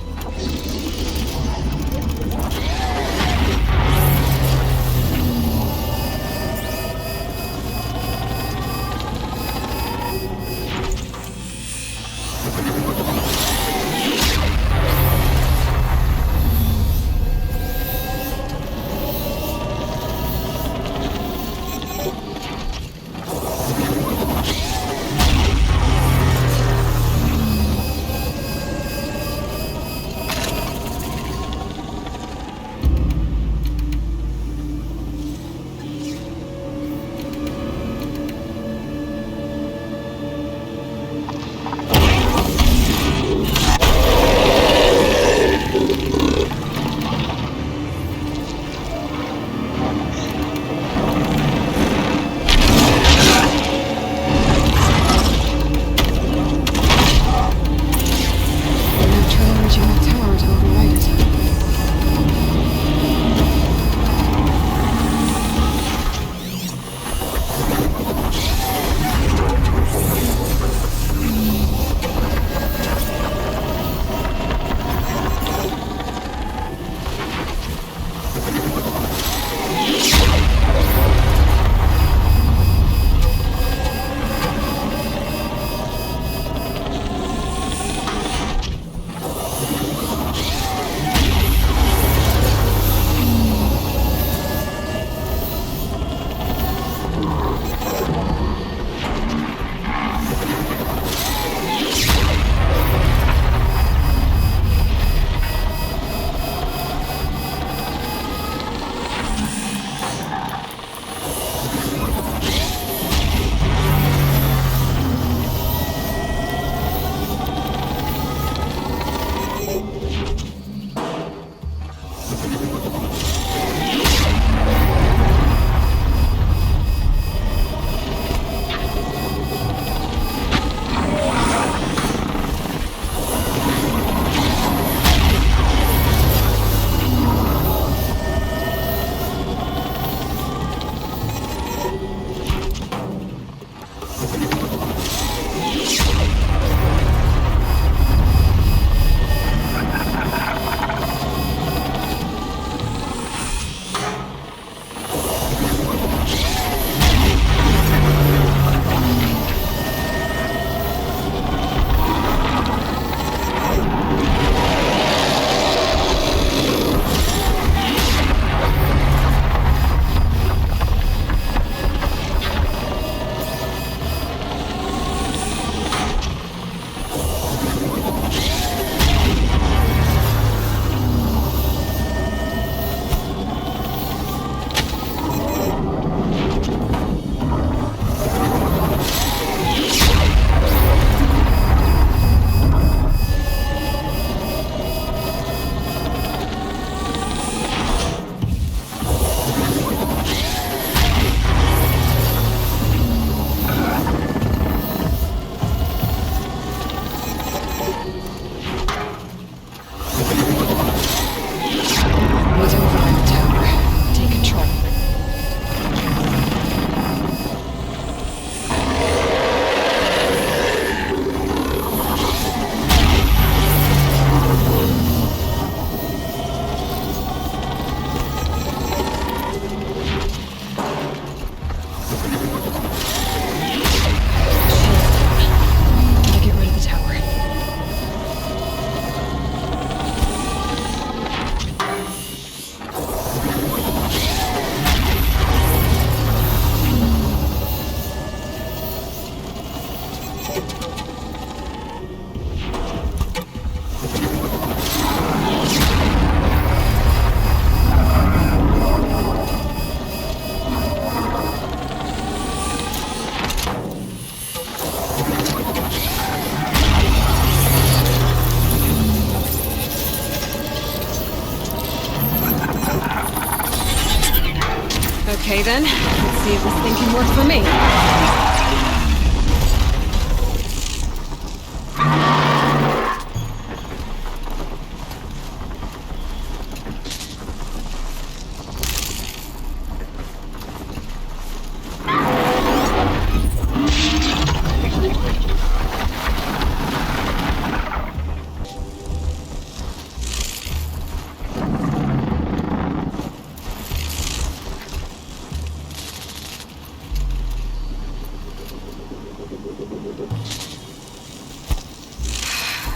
Okay then, let's see if this thing can work for me.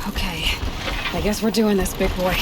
Okay, I guess we're doing this, big boy.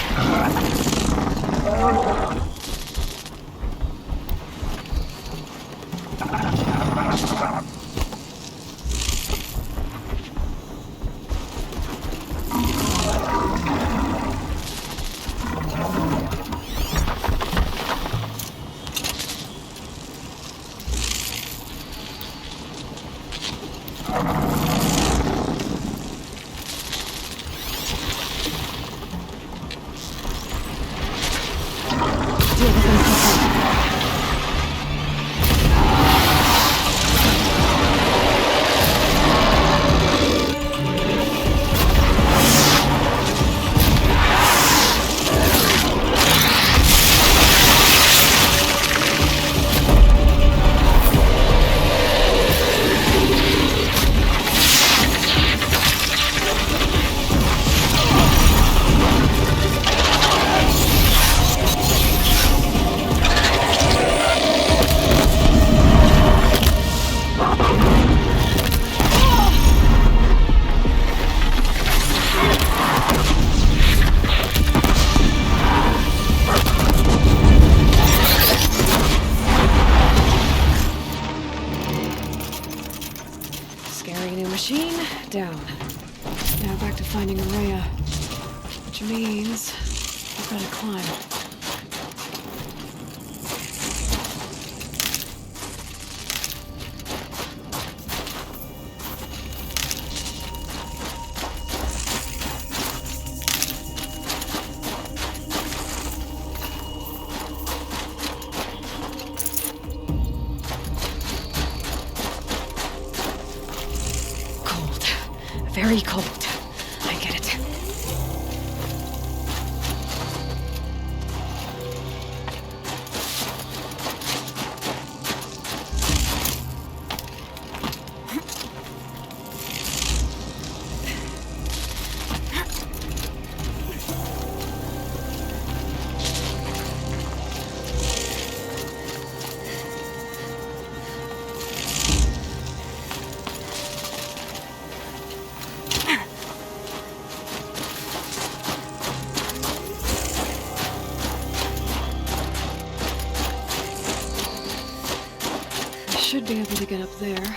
Machine down. Now back to finding Araya. Which means I've got to climb. Very cold. I get it. Should be able to get up there.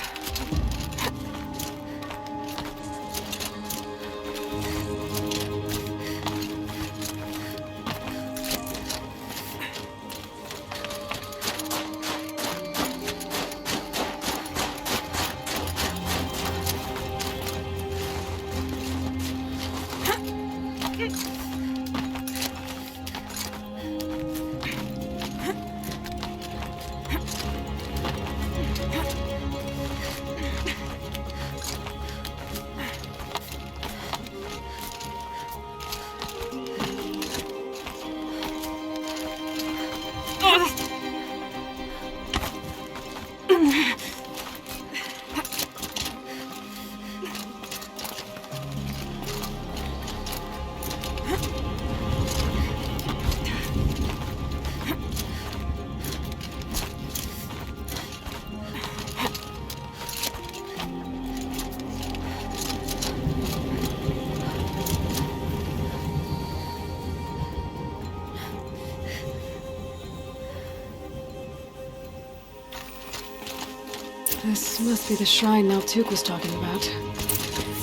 This must be the shrine Maltuk was talking about.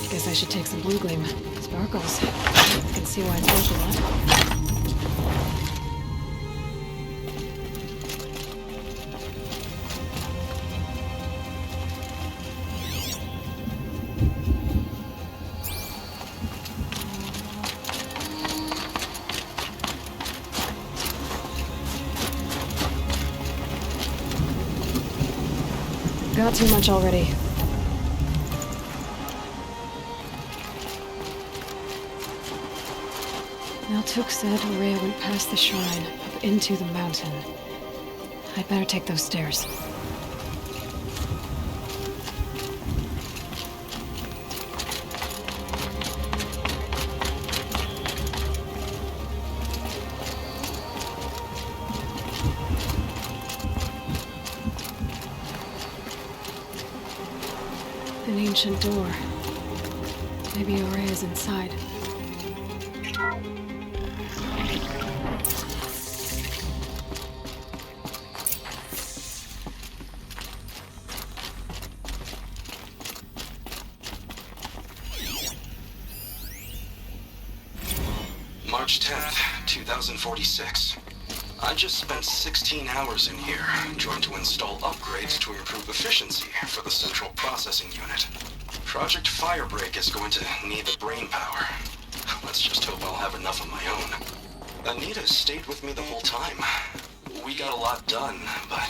Guess I should take some blue gleam. Sparkles. I can see why it's worth a lot. Not too much already. Maltuk said Rhea went past the shrine, up into the mountain. I'd better take those stairs. An ancient door. Maybe Rhea's inside. March 10th, 2046. I just spent 16 hours in here, trying to install upgrades to improve efficiency for the central processing unit. Project Firebreak is going to need the brain power. Let's just hope I'll have enough of my own. Anita stayed with me the whole time. We got a lot done, but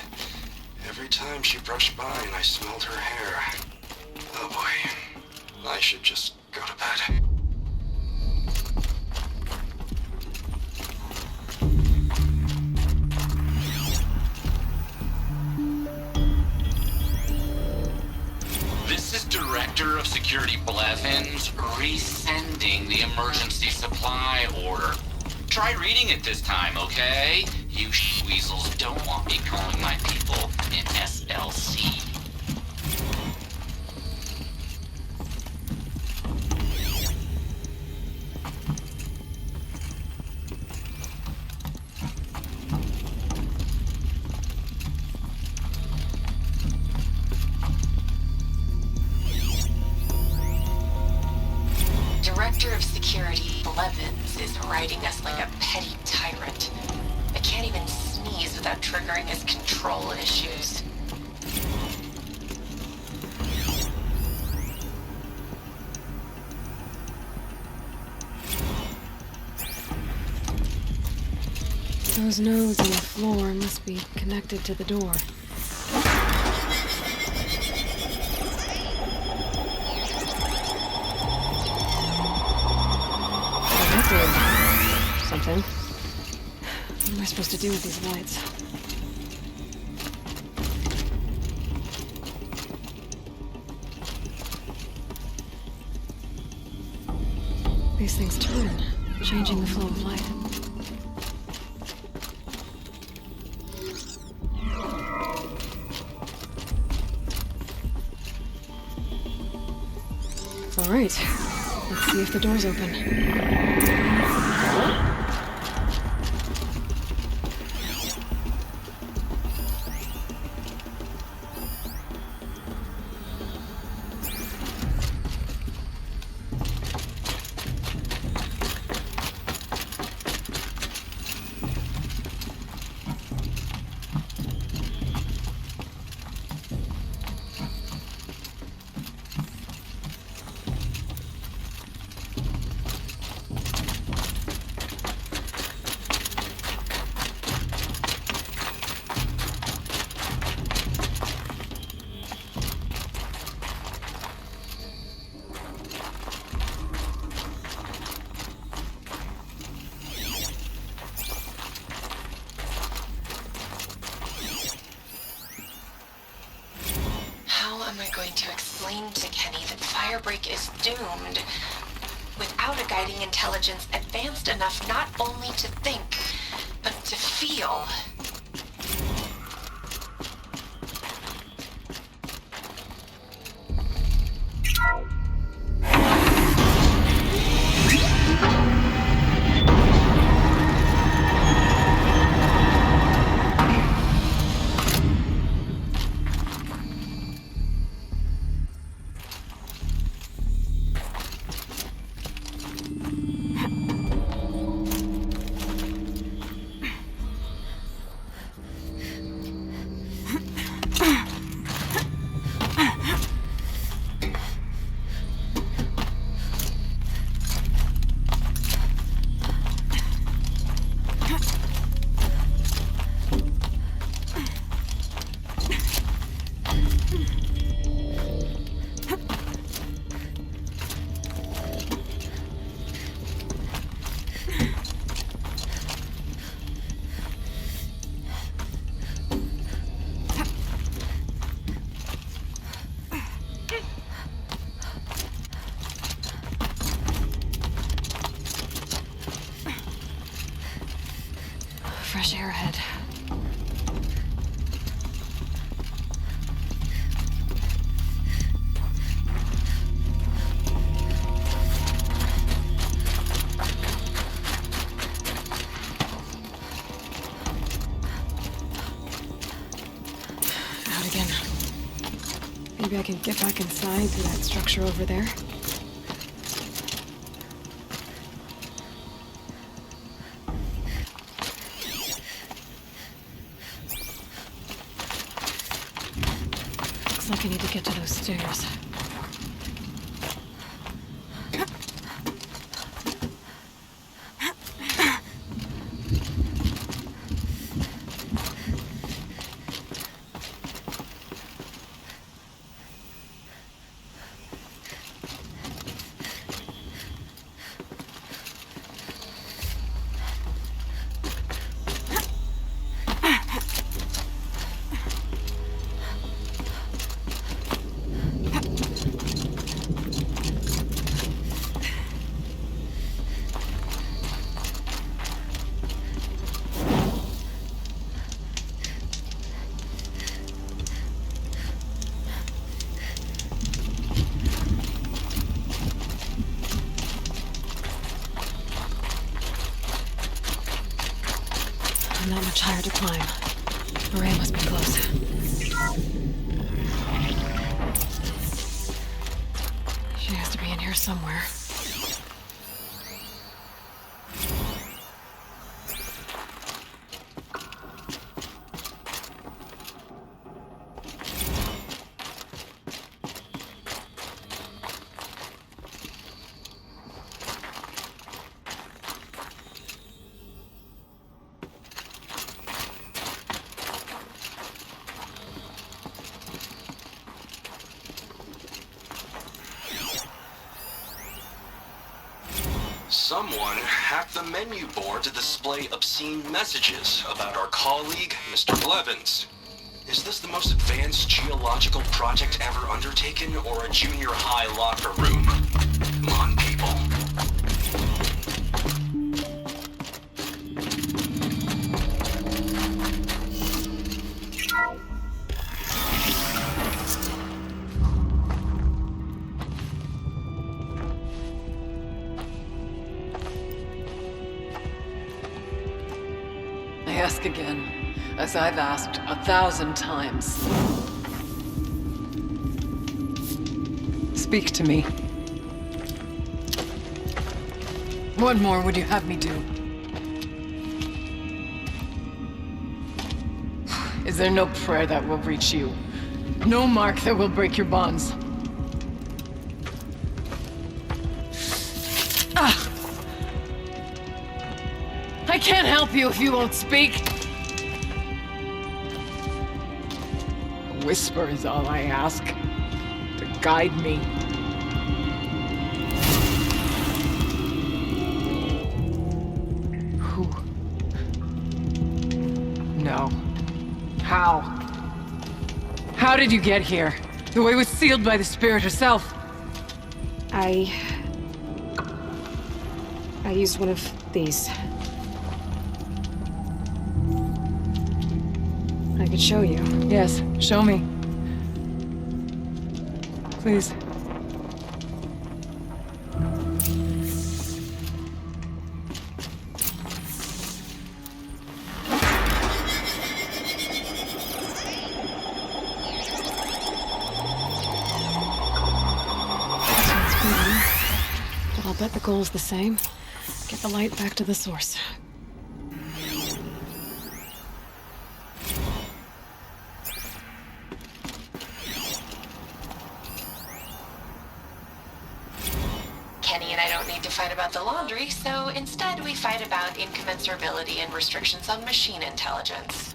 every time she brushed by and I smelled her hair... Oh boy. I should just go to bed. This is Director of Security Blevins resending the emergency supply order. Try reading it this time, okay? You weasels don't want me calling my people an SLC. Director of Security Blevins is writing us like a petty tyrant. I can't even sneeze without triggering his control issues. Those nodes on the floor must be connected to the door. Something. What am I supposed to do with these lights? These things turn, changing the flow of light. All right. Let's see if the door's open. To explain to Kenny that Firebreak is doomed without a guiding intelligence advanced enough not only to think, but to feel. fresh air ahead. Out again. Maybe I can get back inside through that structure over there. Looks like I need to get to those stairs. Not much higher to climb. Maria must be close. She has to be in here somewhere. Someone hacked the menu board to display obscene messages about our colleague, Mr. Blevins. Is this the most advanced geological project ever undertaken, or a junior high locker room? Come on, people. I ask again, as I've asked 1,000 times. Speak to me. What more would you have me do? Is there no prayer that will reach you? No mark that will break your bonds? I can't help you if you won't speak. A whisper is all I ask, to guide me. Who? No. How? How did you get here? The way was sealed by the spirit herself. I used one of these. I could show you. Yes, show me. Please. But I'll bet the goal's the same. Get the light back to the source. Kenny and I don't need to fight about the laundry, so instead we fight about incommensurability and restrictions on machine intelligence.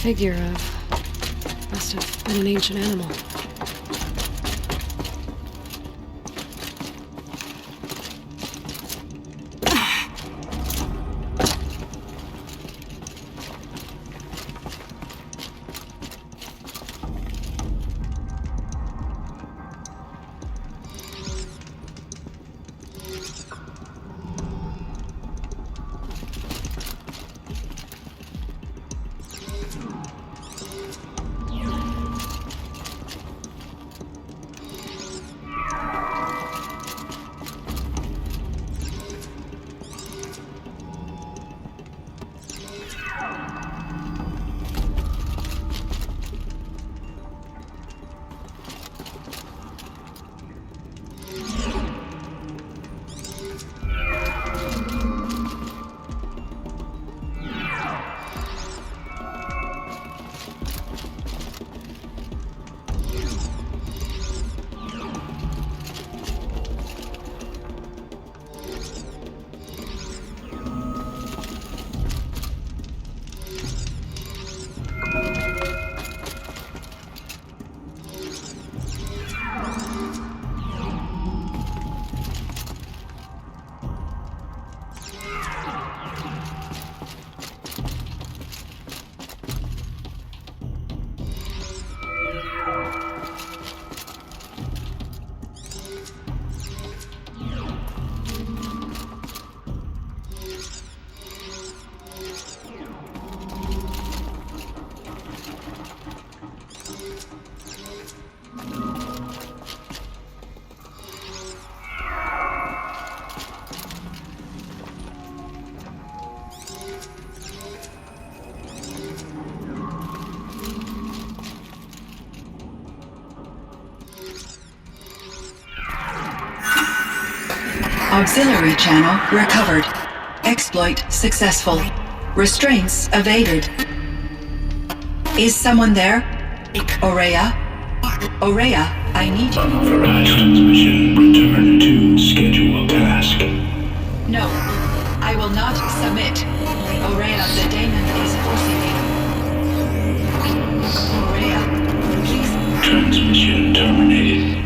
figure of... must have been an ancient animal. Auxiliary channel recovered. Exploit successful. Restraints evaded. Is someone there? Aurea? Aurea, I need you. Unauthorized transmission. Return to scheduled task. No, I will not submit. Aurea, the daemon is forcing me. Aurea, please. Transmission terminated.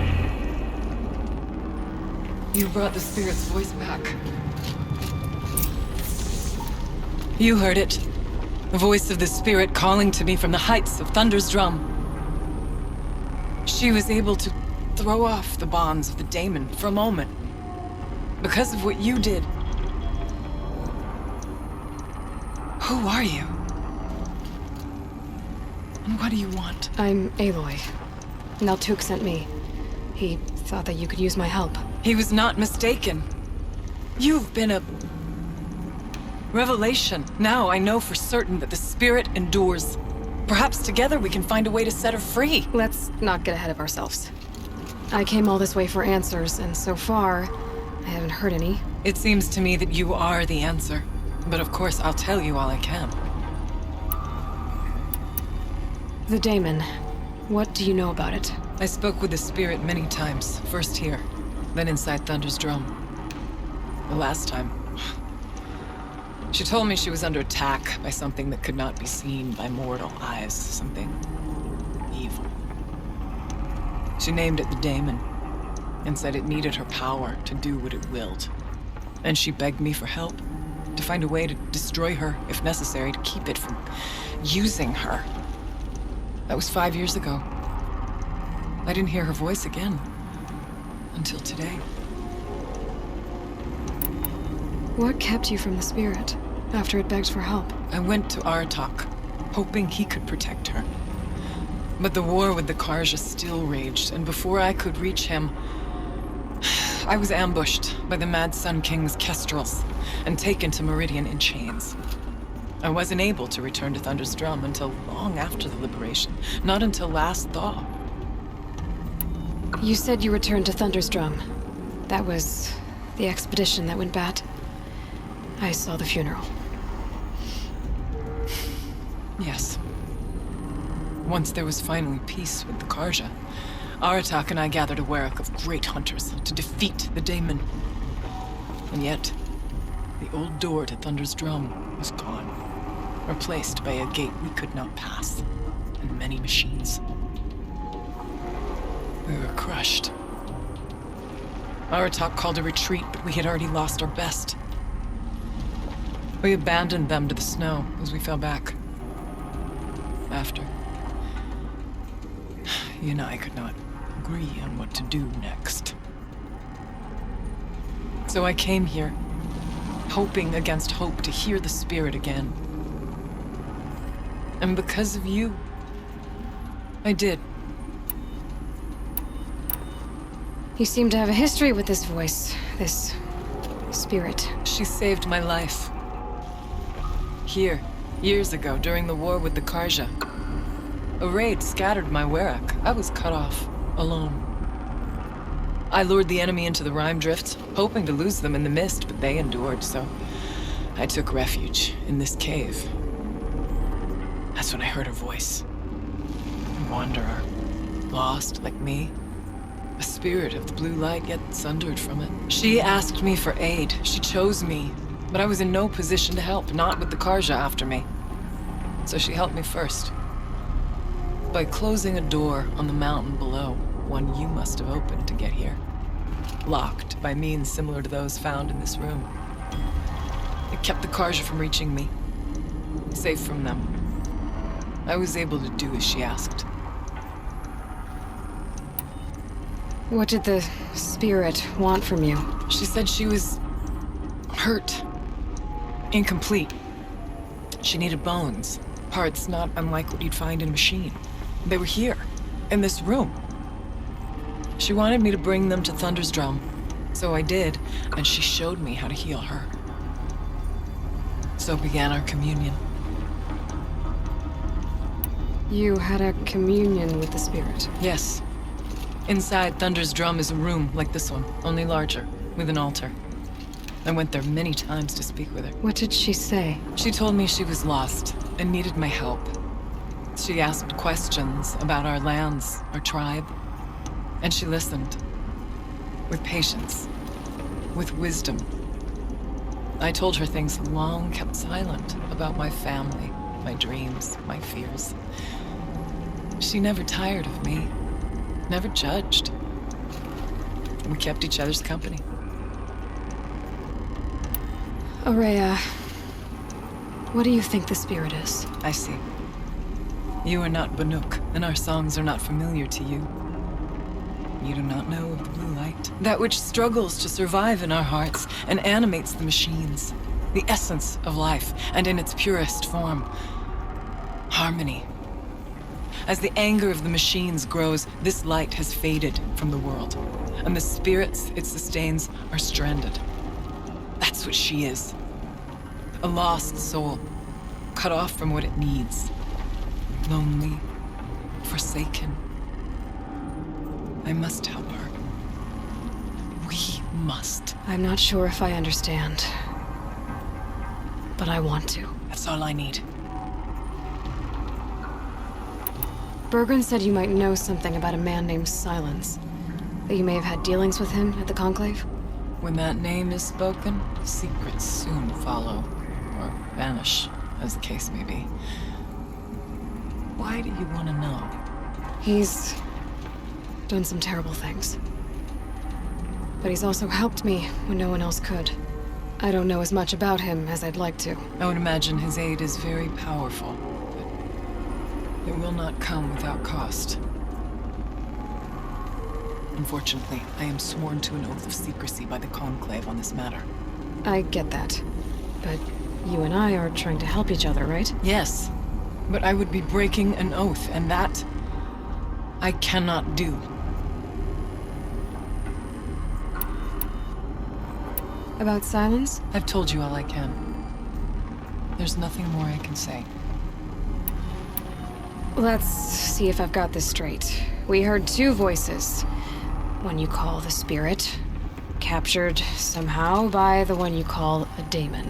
You brought the spirit's voice back. You heard it. The voice of the spirit calling to me from the heights of Thunder's drum. She was able to throw off the bonds of the daemon for a moment. Because of what you did. Who are you? And what do you want? I'm Aloy. Naltuk sent me. He thought that you could use my help. He was not mistaken. You've been a... revelation. Now I know for certain that the spirit endures. Perhaps together we can find a way to set her free. Let's not get ahead of ourselves. I came all this way for answers, and so far, I haven't heard any. It seems to me that you are the answer. But of course, I'll tell you all I can. The daemon. What do you know about it? I spoke with the spirit many times. First here, then inside Thunder's drum. The last time... she told me she was under attack by something that could not be seen by mortal eyes. Something... evil. She named it the daemon, and said it needed her power to do what it willed. And she begged me for help, to find a way to destroy her, if necessary, to keep it from using her. That was 5 years ago. I didn't hear her voice again. Until today. What kept you from the spirit, after it begged for help? I went to Aratak, hoping he could protect her. But the war with the Karja still raged, and before I could reach him, I was ambushed by the Mad Sun King's kestrels, and taken to Meridian in chains. I wasn't able to return to Thunder's Drum until long after the liberation, not until last thaw. You said you returned to Thunder's Drum. That was the expedition that went bad. I saw the funeral. Yes. Once there was finally peace with the Karja, Aratak and I gathered a Werek of great hunters to defeat the daemon. And yet, the old door to Thunder's Drum was gone. replaced by a gate we could not pass, and many machines. We were crushed. Aratak called a retreat, but we had already lost our best. We abandoned them to the snow as we fell back. After, you and I could not agree on what to do next. So I came here, hoping against hope to hear the spirit again. And because of you, I did. You seem to have a history with this voice, this spirit. She saved my life. Here, years ago, during the war with the Karja. A raid scattered my Werak. I was cut off, alone. I lured the enemy into the Rime Drifts, hoping to lose them in the mist, but they endured, so I took refuge in this cave. That's when I heard her voice. A wanderer, lost like me. A spirit of the blue light, yet sundered from it. She asked me for aid. She chose me, but I was in no position to help, not with the Karja after me. So she helped me first. By closing a door on the mountain below, one you must have opened to get here. Locked by means similar to those found in this room. It kept the Karja from reaching me. Safe from them. I was able to do as she asked. What did the spirit want from you? She said she was hurt. Incomplete. She needed bones. Parts not unlike what you'd find in a machine. They were here, in this room. She wanted me to bring them to Thunder's Drum. So I did, and she showed me how to heal her. So began our communion. You had a communion with the spirit? Yes. Inside Thunder's Drum is a room like this one, only larger, with an altar. I went there many times to speak with her. What did she say? She told me she was lost and needed my help. She asked questions about our lands, our tribe, and she listened. With patience, with wisdom. I told her things long kept silent about my family, my dreams, my fears. She never tired of me, never judged. We kept each other's company. Aurea, what do you think the spirit is? I see. You are not Banuk, and our songs are not familiar to you. You do not know of the blue light. That which struggles to survive in our hearts and animates the machines. The essence of life, and in its purest form. Harmony. As the anger of the machines grows, this light has faded from the world, and the spirits it sustains are stranded. That's what she is. A lost soul, cut off from what it needs. Lonely, forsaken. I must help her. We must. I'm not sure if I understand, but I want to. That's all I need. Bergren said you might know something about a man named Silence. That you may have had dealings with him at the Conclave? When that name is spoken, secrets soon follow. Or vanish, as the case may be. Why do you want to know? He's done some terrible things. But he's also helped me when no one else could. I don't know as much about him as I'd like to. I would imagine his aid is very powerful, but it will not come without cost. Unfortunately, I am sworn to an oath of secrecy by the Conclave on this matter. I get that. But you and I are trying to help each other, right? Yes. But I would be breaking an oath, and that I cannot do. About Silence? I've told you all I can. There's nothing more I can say. Let's see if I've got this straight. We heard two voices. One you call the spirit, captured somehow by the one you call a daemon.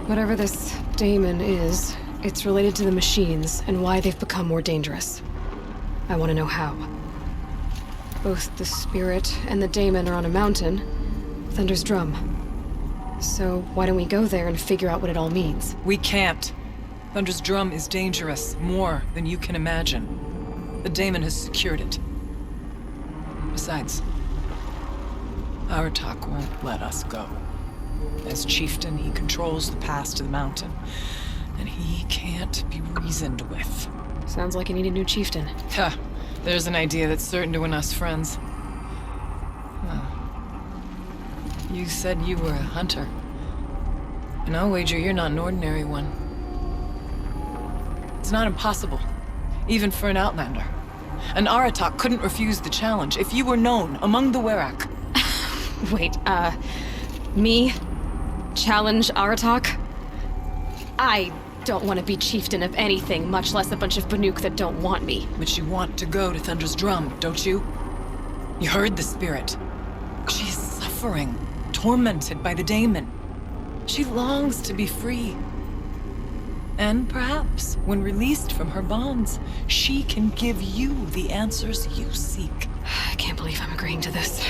Whatever this daemon is, it's related to the machines and why they've become more dangerous. I want to know how. Both the spirit and the daemon are on a mountain, Thunder's Drum. So why don't we go there and figure out what it all means? We can't. Thunder's Drum is dangerous, more than you can imagine. The Daemon has secured it. Besides, Aratak won't let us go. As chieftain, he controls the pass to the mountain, and he can't be reasoned with. Sounds like you need a new chieftain. Ha! There's an idea that's certain to win us friends. Oh. You said you were a hunter. And I'll wager you're not an ordinary one. It's not impossible, even for an outlander. And Aratak couldn't refuse the challenge if you were known among the Werak. Wait, me? Challenge Aratak? I don't want to be chieftain of anything, much less a bunch of Banuk that don't want me. But you want to go to Thunder's Drum, don't you? You heard the spirit. She is suffering, tormented by the Daemon. She longs to be free. And perhaps, when released from her bonds, she can give you the answers you seek. I can't believe I'm agreeing to this.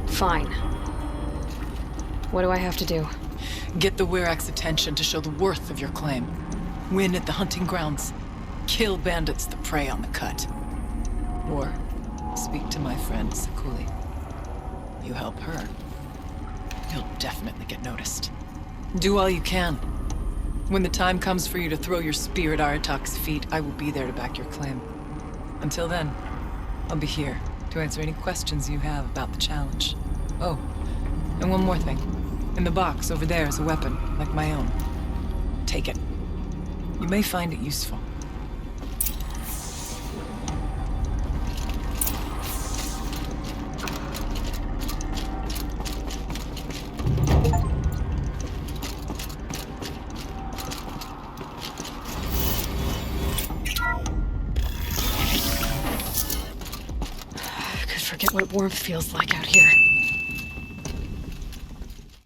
Fine. What do I have to do? Get the Werak's attention to show the worth of your claim. Win at the hunting grounds. Kill bandits that prey on the cut. Or speak to my friend Sakuli. You help her, you'll definitely get noticed. Do all you can. When the time comes for you to throw your spear at Aratak's feet, I will be there to back your claim. Until then, I'll be here to answer any questions you have about the challenge. Oh, and one more thing. In the box over there is a weapon, like my own. Take it. You may find it useful. I could forget what warmth feels like out here.